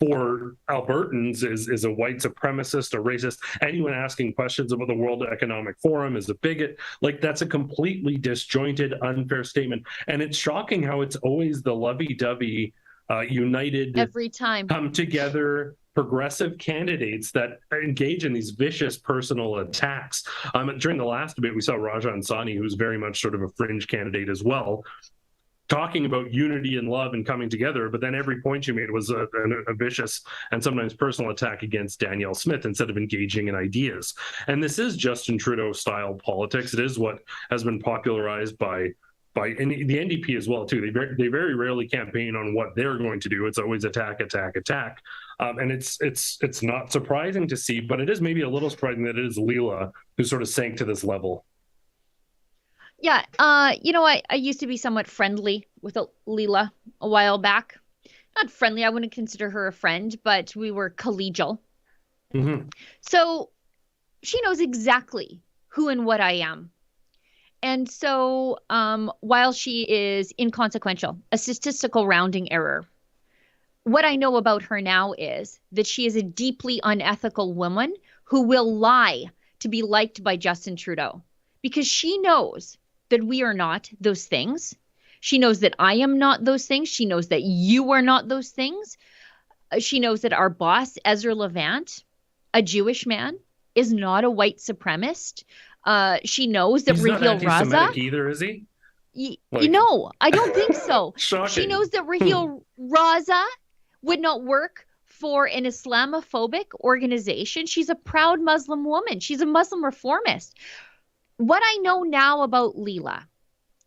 for Albertans is a white supremacist, a racist. Anyone asking questions about the World Economic Forum is a bigot. Like, that's a completely disjointed, unfair statement. And it's shocking how it's always the lovey-dovey, united, every time, come together progressive candidates that engage in these vicious personal attacks. During the last debate, we saw Rajan Sani, who's very much sort of a fringe candidate as well, talking about unity and love and coming together, but then every point she made was a vicious and sometimes personal attack against Danielle Smith instead of engaging in ideas. And this is Justin Trudeau style politics. It is what has been popularized by and the NDP as well too. They very rarely campaign on what they're going to do. It's always attack, attack, attack. And it's not surprising to see, but it is maybe a little surprising that it is Leila who sort of sank to this level. Yeah, I used to be somewhat friendly with Leila a while back. Not friendly, I wouldn't consider her a friend, but we were collegial. Mm-hmm. So she knows exactly who and what I am. And so while she is inconsequential, a statistical rounding error, what I know about her now is that she is a deeply unethical woman who will lie to be liked by Justin Trudeau, because she knows that we are not those things. She knows that I am not those things. She knows that you are not those things. She knows that our boss, Ezra Levant, a Jewish man, is not a white supremacist. She knows that Raheel Raza either, is he? I don't think so. Shocking. She knows that Raheel Raza would not work for an Islamophobic organization. She's a proud Muslim woman. She's a Muslim reformist. What I know now about Leila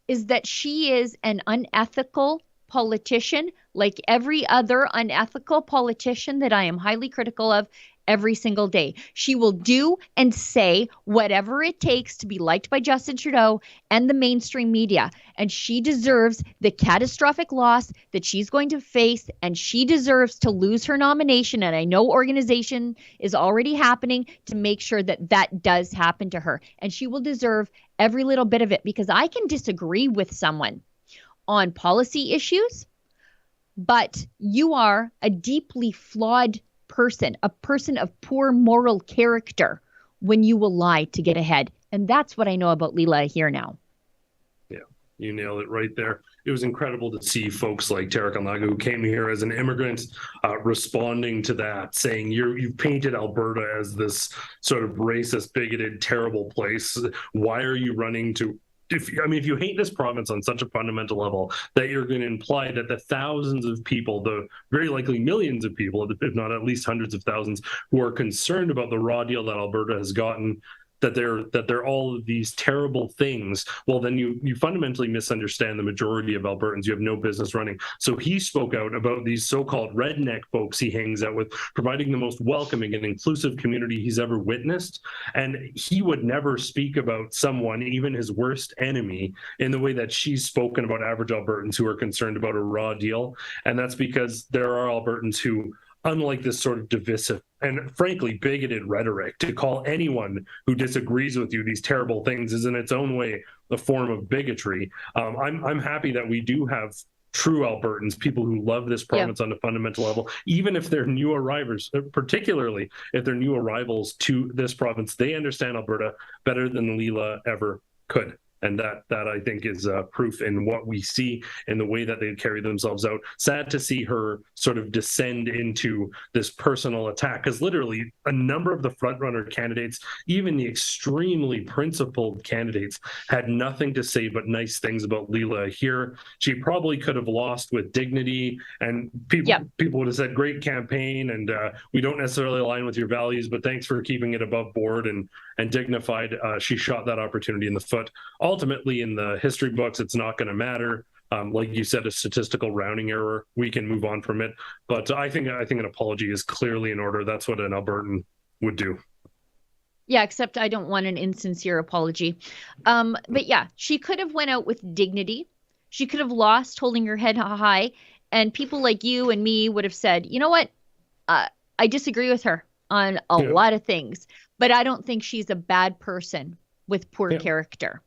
is that she is an unethical politician, like every other unethical politician that I am highly critical of every single day. She will do and say whatever it takes to be liked by Justin Trudeau and the mainstream media. And she deserves the catastrophic loss that she's going to face, and she deserves to lose her nomination. And I know organization is already happening to make sure that that does happen to her. And she will deserve every little bit of it, because I can disagree with someone on policy issues, but you are a deeply flawed person, a person of poor moral character, when you will lie to get ahead. And that's what I know about Leila here now. Yeah, you nailed it right there. It was incredible to see folks like Tarek Anlaga, who came here as an immigrant, responding to that, saying you've painted Alberta as this sort of racist, bigoted, terrible place. Why are you running to... If you hate this province on such a fundamental level, that you're going to imply that the thousands of people, the very likely millions of people, if not at least hundreds of thousands, who are concerned about the raw deal that Alberta has gotten, that they're all of these terrible things, well, then you fundamentally misunderstand the majority of Albertans. You have no business running. So he spoke out about these so-called redneck folks he hangs out with, providing the most welcoming and inclusive community he's ever witnessed. And he would never speak about someone, even his worst enemy, in the way that she's spoken about average Albertans who are concerned about a raw deal. And that's because there are Albertans who, unlike this sort of divisive and frankly bigoted rhetoric, to call anyone who disagrees with you these terrible things is in its own way a form of bigotry. I'm happy that we do have true Albertans, people who love this province on a fundamental level, even if they're new arrivals, particularly if they're new arrivals to this province. They understand Alberta better than Leila ever could. And that I think is proof in what we see in the way that they carry themselves out. Sad to see her sort of descend into this personal attack, because literally a number of the frontrunner candidates, even the extremely principled candidates, had nothing to say but nice things about Leila here. She probably could have lost with dignity, and people would have said, great campaign, and we don't necessarily align with your values, but thanks for keeping it above board and dignified. She shot that opportunity in the foot. Ultimately, in the history books, it's not going to matter. Like you said, a statistical rounding error. We can move on from it. But I think an apology is clearly in order. That's what an Albertan would do. Yeah, except I don't want an insincere apology. But yeah, she could have went out with dignity. She could have lost holding her head high, and people like you and me would have said, you know what? I disagree with her on a lot of things, but I don't think she's a bad person with poor character.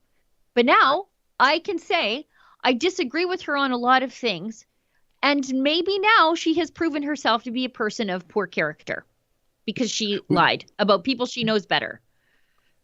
But now I can say I disagree with her on a lot of things, and maybe now she has proven herself to be a person of poor character because she lied about people she knows better.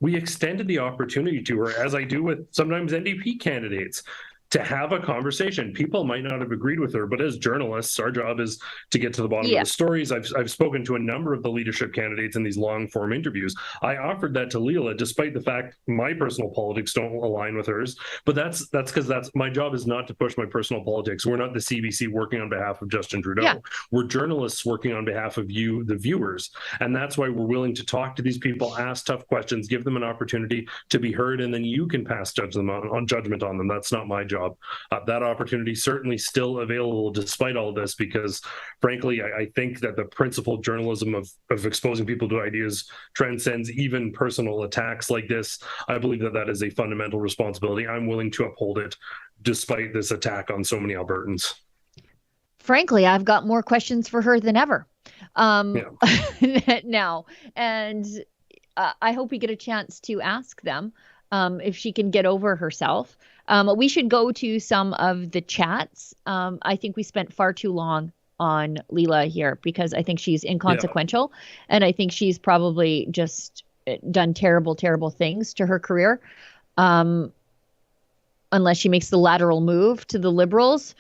We extended the opportunity to her, as I do with sometimes NDP candidates, to have a conversation. People might not have agreed with her, but as journalists, our job is to get to the bottom of the stories. I've spoken to a number of the leadership candidates in these long form interviews. I offered that to Leila, despite the fact my personal politics don't align with hers. But that's because my job is not to push my personal politics. We're not the CBC working on behalf of Justin Trudeau. Yeah. We're journalists working on behalf of you, the viewers. And that's why we're willing to talk to these people, ask tough questions, give them an opportunity to be heard, and then you can pass judgment on them. That's not my job. That opportunity certainly still available despite all this, because frankly, I think that the principled journalism of exposing people to ideas transcends even personal attacks like this. I believe that is a fundamental responsibility. I'm willing to uphold it despite this attack on so many Albertans. Frankly, I've got more questions for her than ever now. And I hope we get a chance to ask them if she can get over herself. We should go to some of the chats. I think we spent far too long on Leila here because I think she's inconsequential, and I think she's probably just done terrible, terrible things to her career. Unless she makes the lateral move to the Liberals,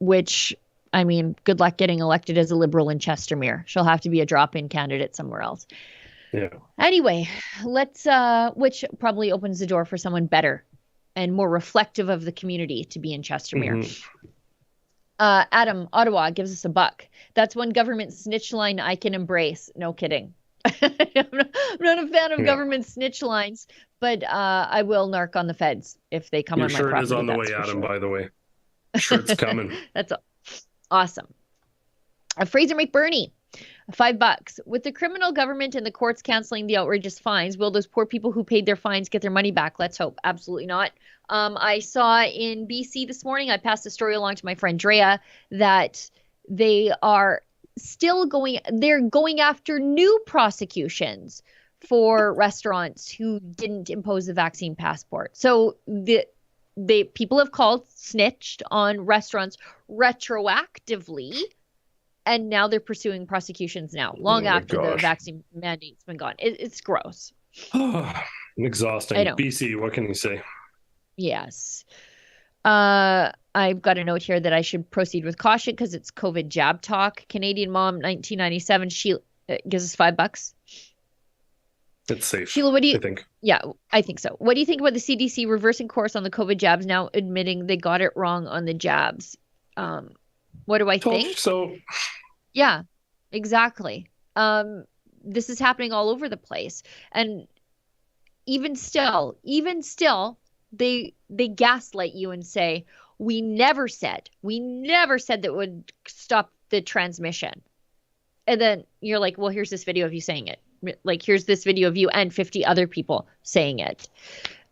which, I mean, good luck getting elected as a Liberal in Chestermere. She'll have to be a drop-in candidate somewhere else. Yeah. Anyway, let's which probably opens the door for someone better and more reflective of the community to be in Chestermere. Adam, Ottawa gives us $1. That's one government snitch line I can embrace. No kidding. I'm not a fan of government snitch lines, but I will narc on the feds if they come on my property. Your shirt is on the way, Adam, by the way. Shirt's coming. That's awesome. Fraser McBurney. $5. With the criminal government and the courts canceling the outrageous fines, will those poor people who paid their fines get their money back? Let's hope. Absolutely not. I saw in BC this morning, I passed a story along to my friend Drea, that they are still going after new prosecutions for restaurants who didn't impose the vaccine passport. So the people have snitched on restaurants retroactively. And now they're pursuing prosecutions long after the vaccine mandate's been gone. It's gross. Exhausting. I know. BC, what can you say? Yes. I've got a note here that I should proceed with caution because it's COVID jab talk. Canadian mom, 1997. She gives us $5. It's safe. Sheila, what do you think? Yeah, I think so. What do you think about the CDC reversing course on the COVID jabs, now admitting they got it wrong on the jabs? What do I think? So, yeah, exactly. This is happening all over the place, and even still, they gaslight you and say we never said that would stop the transmission, and then you're like, well, here's this video of you saying it. Like, here's this video of you and 50 other people saying it.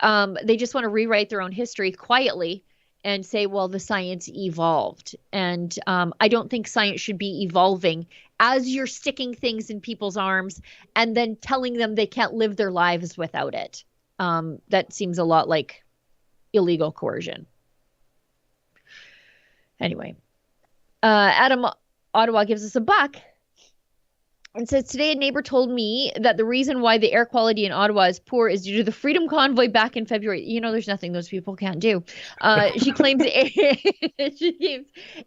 They just want to rewrite their own history quietly and say, well, the science evolved. And I don't think science should be evolving as you're sticking things in people's arms and then telling them they can't live their lives without it. That seems a lot like illegal coercion. Anyway, Adam, Ottawa gives us $1. And says, today a neighbor told me that the reason why the air quality in Ottawa is poor is due to the Freedom Convoy back in February. You know, there's nothing those people can't do. She claims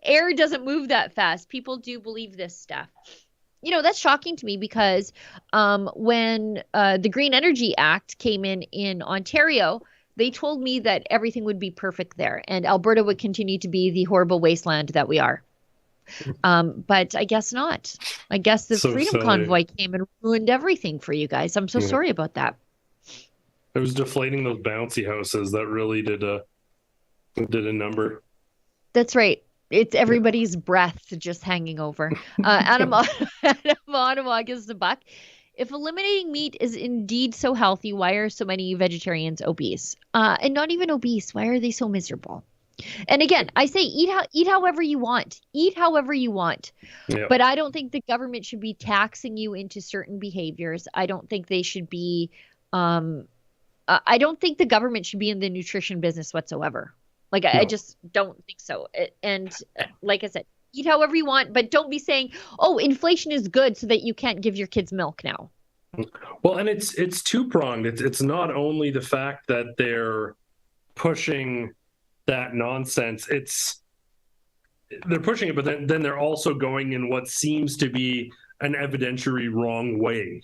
air doesn't move that fast. People do believe this stuff. You know, that's shocking to me because when the Green Energy Act came in Ontario, they told me that everything would be perfect there and Alberta would continue to be the horrible wasteland that we are. But I guess not. I guess the Freedom Convoy came and ruined everything for you guys. I'm so sorry about that. It was deflating those bouncy houses that really did a number. That's right. It's everybody's breath just hanging over. Adam Ottawa gives a buck. If eliminating meat is indeed so healthy, why are so many vegetarians obese? And not even obese. Why are they so miserable? And again, I say eat however you want. Eat however you want. Yeah. But I don't think the government should be taxing you into certain behaviors. I don't think they should be I don't think the government should be in the nutrition business whatsoever. Like, I just don't think so. And like I said, eat however you want, but don't be saying, oh, inflation is good so that you can't give your kids milk now. Well, and it's two-pronged. It's not only the fact that they're pushing that nonsense, they're pushing it, but then they're also going in what seems to be an evidentiary wrong way.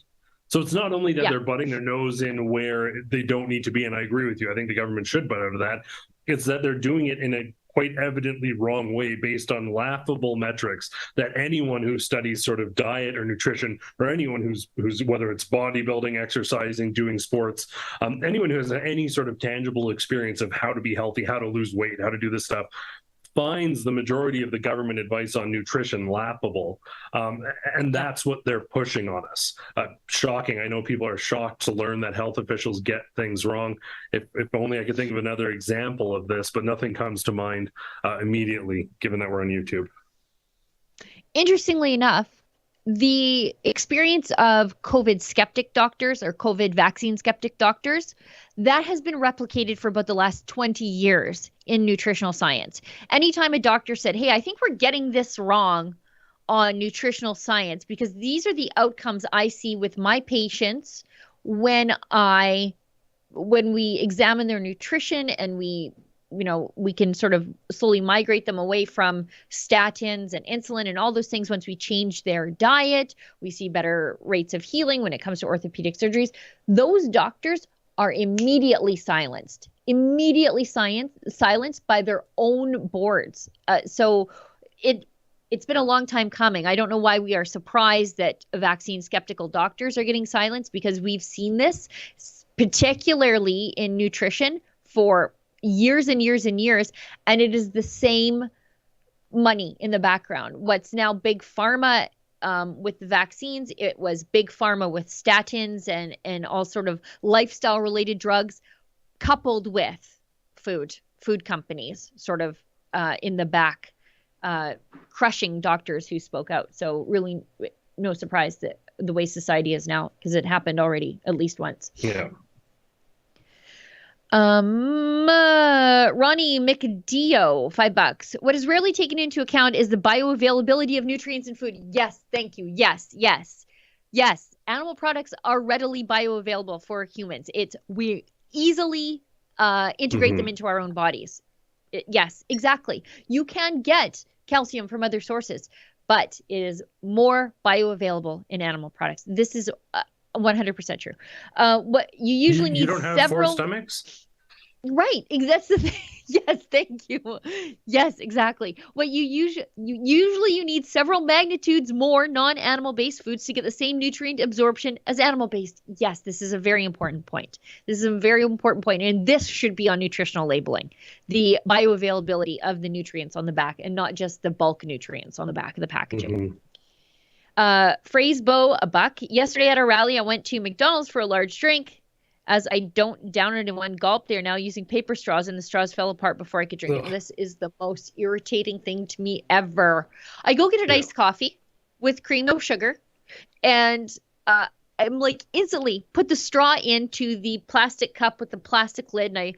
So it's not only that they're butting their nose in where they don't need to be, and I agree with you, I think the government should butt out of that. It's that they're doing it in a quite evidently wrong way based on laughable metrics that anyone who studies sort of diet or nutrition, or anyone who's whether it's bodybuilding, exercising, doing sports, anyone who has any sort of tangible experience of how to be healthy, how to lose weight, how to do this stuff, finds the majority of the government advice on nutrition laughable. And that's what they're pushing on us. Shocking. I know people are shocked to learn that health officials get things wrong. If only I could think of another example of this, but nothing comes to mind immediately, given that we're on YouTube. Interestingly enough, the experience of COVID skeptic doctors or COVID vaccine skeptic doctors, that has been replicated for about the last 20 years in nutritional science. Anytime a doctor said, hey, I think we're getting this wrong on nutritional science because these are the outcomes I see with my patients when we examine their nutrition and we can sort of slowly migrate them away from statins and insulin and all those things. Once we change their diet, we see better rates of healing when it comes to orthopedic surgeries. Those doctors are immediately silenced by their own boards. So it's been a long time coming. I don't know why we are surprised that vaccine skeptical doctors are getting silenced, because we've seen this, particularly in nutrition, for years and years and years, and it is the same money in the background. What's now big pharma with the vaccines, it was big pharma with statins and all sort of lifestyle related drugs, coupled with food companies sort of in the back, crushing doctors who spoke out. So really no surprise that the way society is now, because it happened already at least once. Yeah. Ronnie McDeo, $5. What is rarely taken into account is the bioavailability of nutrients in food. Yes, thank you. Yes. Animal products are readily bioavailable for humans. We easily integrate them into our own bodies. Yes, exactly. You can get calcium from other sources, but it is more bioavailable in animal products. This is 100% true. What you usually need, you don't have several 4 stomachs? Right. That's the thing. Yes, thank you. Yes, exactly. What you usually need several magnitudes more non-animal based foods to get the same nutrient absorption as animal based. Yes, this is a very important point. And this should be on nutritional labeling. The bioavailability of the nutrients on the back, and not just the bulk nutrients on the back of the packaging. Phrase Bo, $1. Yesterday at a rally, I went to McDonald's for a large drink. As I don't down it in one gulp, they are now using paper straws, and the straws fell apart before I could drink it. This is the most irritating thing to me ever. I go get an iced coffee with cream, no sugar, and I'm like, instantly put the straw into the plastic cup with the plastic lid, and I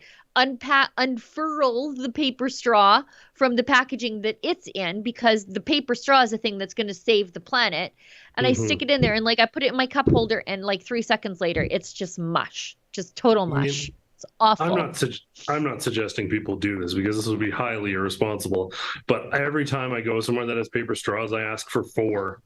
unfurl the paper straw from the packaging that it's in, because the paper straw is the thing that's going to save the planet. And I stick it in there, and like I put it in my cup holder, and like 3 seconds later, it's just mush, just total mush. It's awful. I'm not suggesting people do this, because this would be highly irresponsible. But every time I go somewhere that has paper straws, I ask for 4.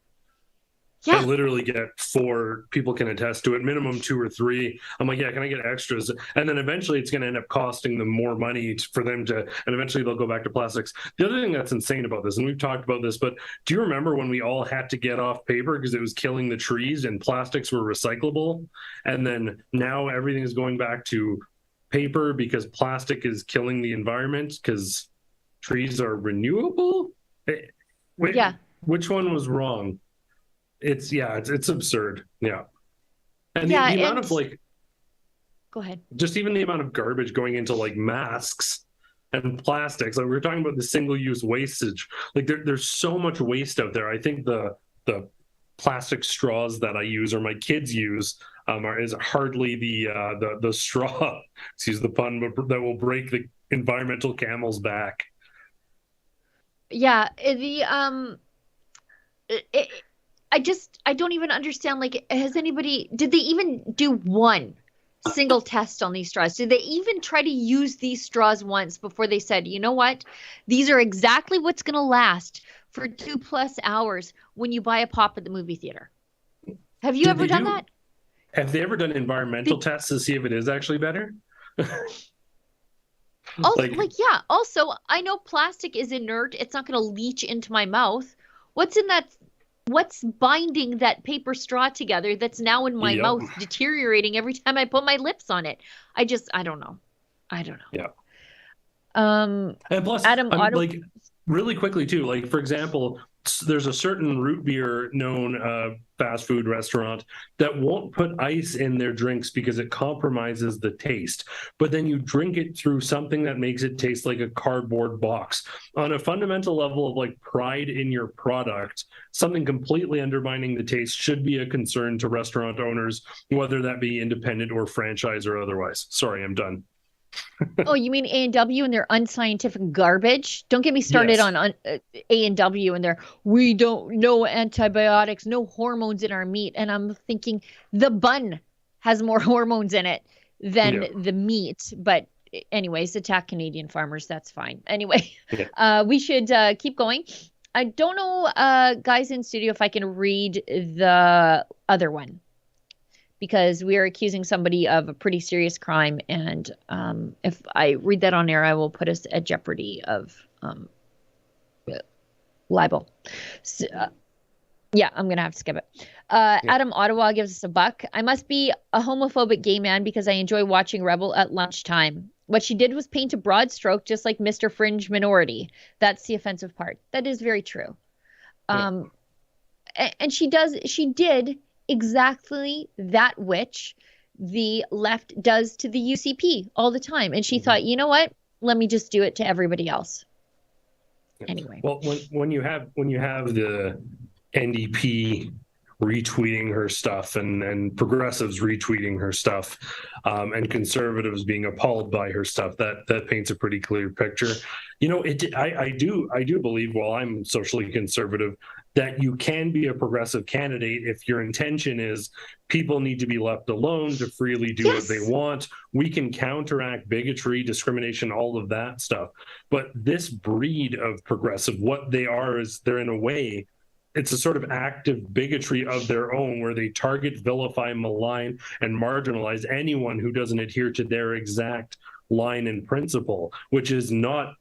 Yeah. I literally get 4. People can attest to it, minimum 2 or 3. I'm like, yeah, can I get extras? And then eventually it's going to end up costing them more money for them to, and eventually they'll go back to plastics. The other thing that's insane about this, and we've talked about this, but do you remember when we all had to get off paper because it was killing the trees and plastics were recyclable? And then now everything is going back to paper because plastic is killing the environment because trees are renewable? Wait, yeah. Which one was wrong? it's absurd. Yeah. And Yeah, the amount and of like, go ahead. just even the amount of garbage going into like masks and plastics. Like we were talking about the single-use wastage. Like there's so much waste out there. I think the plastic straws that I use or my kids use is hardly the straw, excuse the pun, but that will break the environmental camel's back. Yeah, I don't even understand. Like, did they even do one single test on these straws? Did they even try to use these straws once before they said, you know what, these are exactly what's going to last for 2+ hours when you buy a pop at the movie theater? Have you ever done that? Have they ever done environmental tests to see if it is actually better? Also, yeah. Also, I know plastic is inert. It's not going to leach into my mouth. What's in that? What's binding that paper straw together that's now in my mouth, deteriorating every time I put my lips on it? I don't know. Yeah. And plus, Adam, like really quickly too, like for example, there's a certain root beer known fast food restaurant that won't put ice in their drinks because it compromises the taste. But then you drink it through something that makes it taste like a cardboard box. On a fundamental level of like pride in your product, something completely undermining the taste should be a concern to restaurant owners, whether that be independent or franchise or otherwise. Sorry, I'm done. Oh, you mean A&W and their unscientific garbage? Don't get me started on A&W and their no antibiotics, no hormones in our meat. And I'm thinking the bun has more hormones in it than the meat. But anyways, attack Canadian farmers. That's fine. Anyway, we should keep going. I don't know, guys in studio, if I can read the other one, because we are accusing somebody of a pretty serious crime. And if I read that on air, I will put us at jeopardy of libel. So, yeah, I'm going to have to skip it. Adam Ottawa gives us $1. I must be a homophobic gay man because I enjoy watching Rebel at lunchtime. What she did was paint a broad stroke, just like Mr. Fringe Minority. That's the offensive part. That is very true. And she did exactly that which the left does to the UCP all the time. And she thought, you know what? Let me just do it to everybody else. Anyway. Well, when you have the NDP retweeting her stuff and progressives retweeting her stuff and conservatives being appalled by her stuff, that paints a pretty clear picture. You know, I do believe, while I'm socially conservative, that you can be a progressive candidate if your intention is people need to be left alone to freely do what they want. We can counteract bigotry, discrimination, all of that stuff. But this breed of progressive, what they are is they're in a way, it's a sort of active bigotry of their own where they target, vilify, malign, and marginalize anyone who doesn't adhere to their exact line and principle, which is not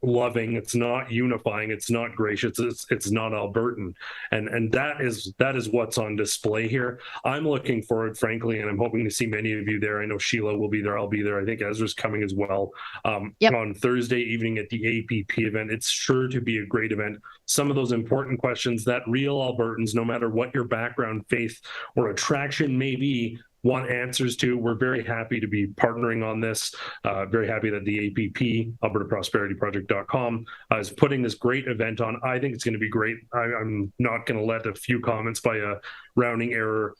loving, it's not unifying, it's not gracious, it's not Albertan, and that is what's on display here. I'm looking forward, frankly, and I'm hoping to see many of you there. I know Sheila will be there, I'll be there, I think Ezra's coming as well on Thursday evening at the APP event. It's sure to be a great event. Some of those important questions that real Albertans, no matter what your background, faith, or attraction may be, want answers to. We're very happy to be partnering on this. Very happy that the APP, AlbertaProsperityProject.com, is putting this great event on. I think it's going to be great. I'm not going to let a few comments by a rounding error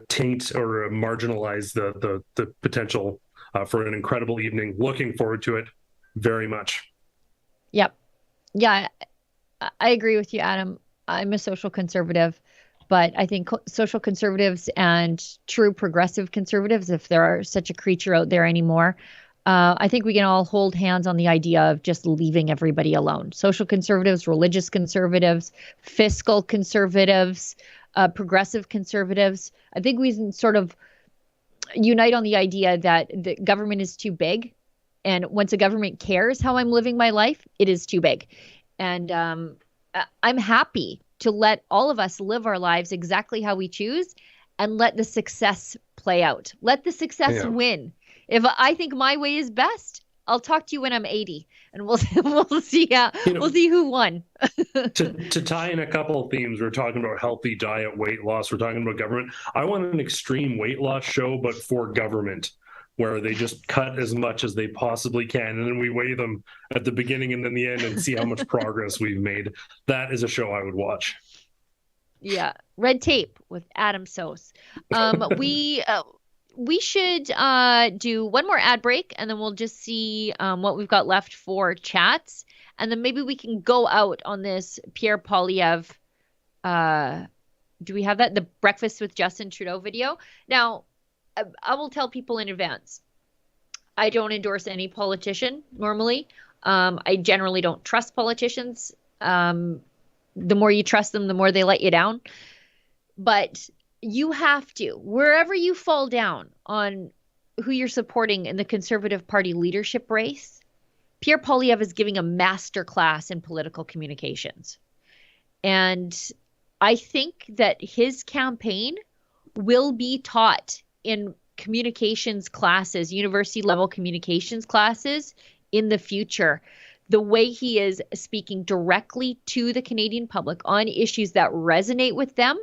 taint or marginalize the potential for an incredible evening. Looking forward to it very much. Yep. Yeah, I agree with you, Adam. I'm a social conservative. But I think social conservatives and true progressive conservatives, if there are such a creature out there anymore, I think we can all hold hands on the idea of just leaving everybody alone. Social conservatives, religious conservatives, fiscal conservatives, progressive conservatives. I think we can sort of unite on the idea that the government is too big. And once a government cares how I'm living my life, it is too big. And I'm happy to let all of us live our lives exactly how we choose and let the success play out. Let the success win. If I think my way is best, I'll talk to you when I'm 80, and we'll see we'll see who won. to tie in a couple of themes, we're talking about healthy diet, weight loss. We're talking about government. I want an extreme weight loss show, but for government, where they just cut as much as they possibly can, and then we weigh them at the beginning and then the end and see how much progress we've made. That is a show I would watch. Yeah, Red Tape with Adam Soos. We should do one more ad break, and then we'll just see what we've got left for chats, and then maybe we can go out on this Pierre Poilievre. Do we have that? The Breakfast with Justin Trudeau video. Now, I will tell people in advance, I don't endorse any politician normally. I generally don't trust politicians. The more you trust them, the more they let you down. But you have to, wherever you fall down on who you're supporting in the Conservative Party leadership race, Pierre Poilievre is giving a master class in political communications. And I think that his campaign will be taught in communications classes, university level communications classes in the future. The way he is speaking directly to the Canadian public on issues that resonate with them.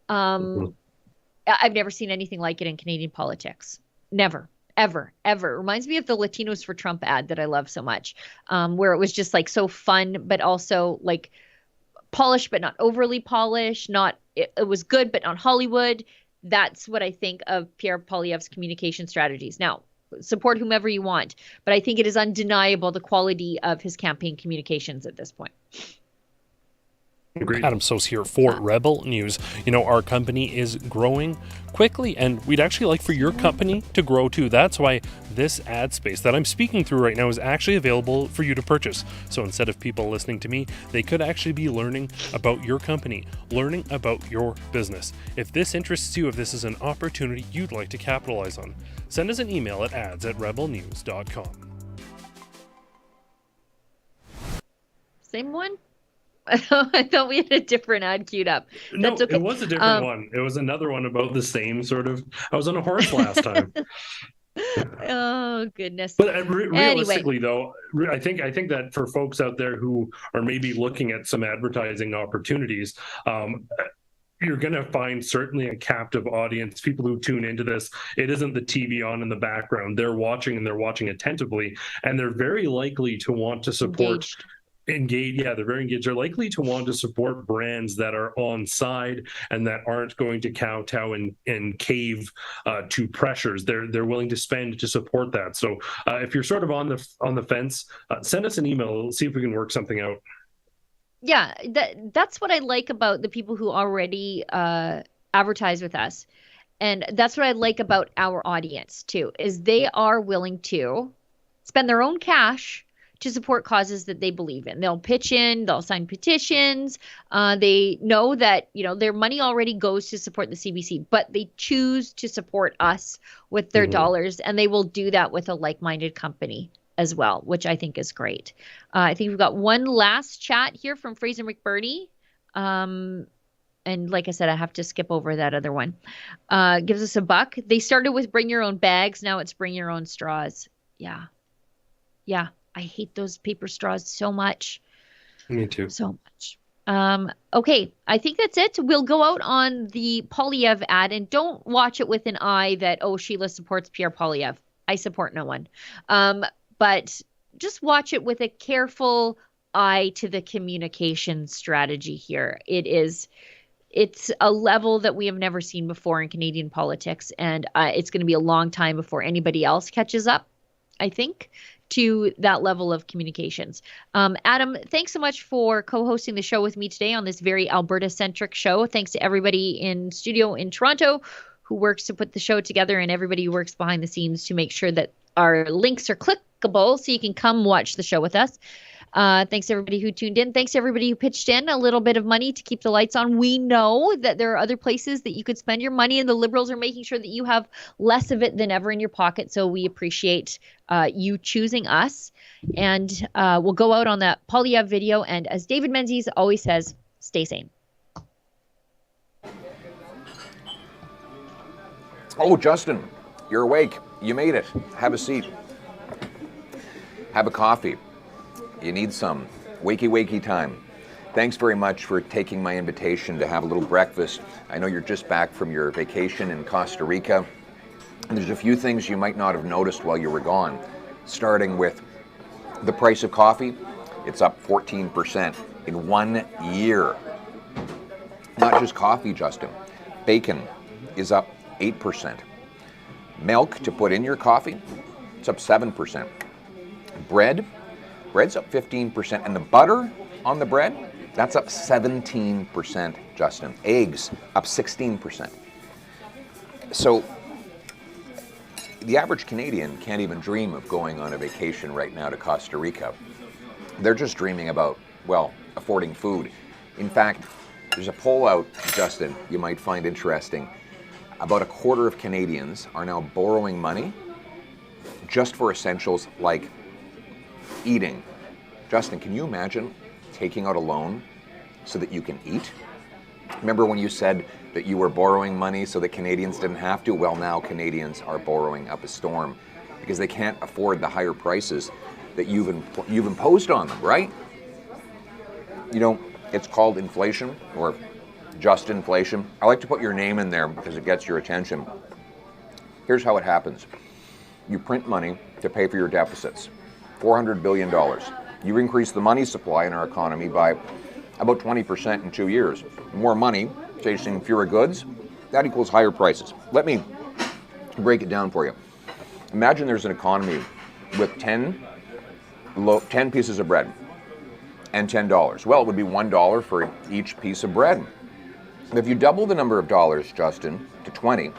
I've never seen anything like it in Canadian politics. Never, ever, ever. It reminds me of the Latinos for Trump ad that I love so much, where it was just like so fun, but also like polished, but not overly polished. It was good, but not Hollywood. That's what I think of Pierre Poilievre's communication strategies. Now, support whomever you want, but I think it is undeniable the quality of his campaign communications at this point. Agreed. Adam Soos here for Rebel News. You know, our company is growing quickly, and we'd actually like for your company to grow too. That's why this ad space that I'm speaking through right now is actually available for you to purchase. So instead of people listening to me, they could actually be learning about your company, learning about your business. If this interests you, if this is an opportunity you'd like to capitalize on, send us an email at ads@rebelnews.com. Same one? I thought we had a different ad queued up. That's no, okay. It was a different one. It was another one about the same sort of. I was on a horse last time. Oh goodness! But realistically, though, I think that for folks out there who are maybe looking at some advertising opportunities, you're going to find certainly a captive audience. People who tune into this, it isn't the TV on in the background. They're watching, and they're watching attentively, and they're very likely to want to support. Engaged. Yeah, they're very engaged. They're likely to want to support brands that are on side and that aren't going to kowtow and cave to pressures. They're willing to spend to support that. So if you're sort of on the fence, send us an email. We'll see if we can work something out. Yeah, that's what I like about the people who already advertise with us, and that's what I like about our audience too. Is they are willing to spend their own cash to support causes that they believe in. They'll pitch in, they'll sign petitions. They know that, their money already goes to support the CBC, but they choose to support us with their dollars, and they will do that with a like-minded company as well, which I think is great. I think we've got one last chat here from Fraser McBurney. And like I said, I have to skip over that other one. Gives us $1. They started with bring your own bags. Now it's bring your own straws. Yeah. I hate those paper straws so much. Me too. So much. Okay, I think that's it. We'll go out on the Poilievre ad, and don't watch it with an eye that, Sheila supports Pierre Poilievre. I support no one. But just watch it with a careful eye to the communication strategy here. It's a level that we have never seen before in Canadian politics, and it's going to be a long time before anybody else catches up, I think, to that level of communications. Adam, thanks so much for co-hosting the show with me today on this very Alberta-centric show. Thanks to everybody in studio in Toronto who works to put the show together, and everybody who works behind the scenes to make sure that our links are clickable so you can come watch the show with us. Thanks to everybody who tuned in. Thanks to everybody who pitched in a little bit of money to keep the lights on. We know that there are other places that you could spend your money, and the Liberals are making sure that you have less of it than ever in your pocket. So we appreciate you choosing us. And we'll go out on that Poilievre video. And as David Menzies always says, stay sane. Oh, Justin, you're awake. You made it. Have a seat. have a coffee. You need some wakey time. Thanks very much for taking my invitation to have a little breakfast. I know you're just back from your vacation in Costa Rica, and there's a few things you might not have noticed while you were gone, starting with the price of coffee. It's up 14% in 1 year. Not just coffee, Justin. Bacon is up 8%. Milk to put in your coffee, it's up 7%. Bread's up 15%, and the butter on the bread, that's up 17%, Justin. Eggs, up 16%. So the average Canadian can't even dream of going on a vacation right now to Costa Rica. They're just dreaming about, well, affording food. In fact, there's a poll out, Justin, you might find interesting. About a quarter of Canadians are now borrowing money just for essentials like eating. Justin, can you imagine taking out a loan so that you can eat? Remember when you said that you were borrowing money so that Canadians didn't have to? Well, now Canadians are borrowing up a storm because they can't afford the higher prices that you've imposed on them, right? You know, it's called inflation, or just inflation. I like to put your name in there because it gets your attention. Here's how it happens. You print money to pay for your deficits, $400 billion. You increase the money supply in our economy by about 20% in 2 years. More money chasing fewer goods, that equals higher prices. Let me break it down for you. Imagine there's an economy with 10 pieces of bread and $10. Well, it would be $1 for each piece of bread. If you double the number of dollars, Justin, to 20,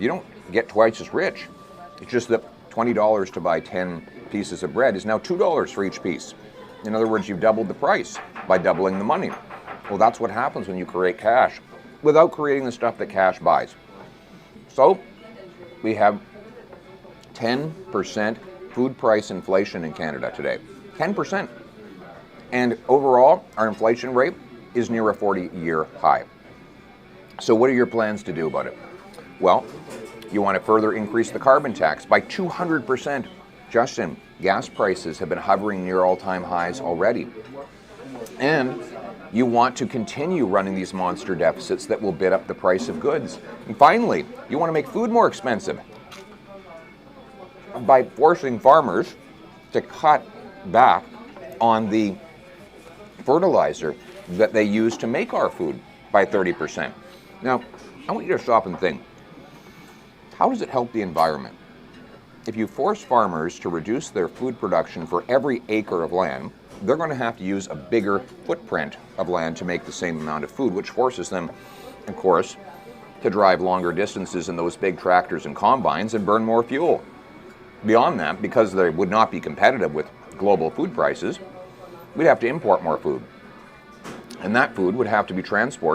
you don't get twice as rich. It's just that $20 to buy 10 pieces of bread is now $2 for each piece. In other words, you've doubled the price by doubling the money. Well, that's what happens when you create cash without creating the stuff that cash buys. So we have 10% food price inflation in Canada today. 10%. And overall, our inflation rate is near a 40-year high. So what are your plans to do about it? Well, you want to further increase the carbon tax by 200%. Justin, gas prices have been hovering near all-time highs already. And you want to continue running these monster deficits that will bid up the price of goods. And finally, you want to make food more expensive by forcing farmers to cut back on the fertilizer that they use to make our food by 30%. Now, I want you to stop and think, how does it help the environment? If you force farmers to reduce their food production for every acre of land, they're going to have to use a bigger footprint of land to make the same amount of food, which forces them, of course, to drive longer distances in those big tractors and combines and burn more fuel. Beyond that, because they would not be competitive with global food prices, we'd have to import more food. And that food would have to be transported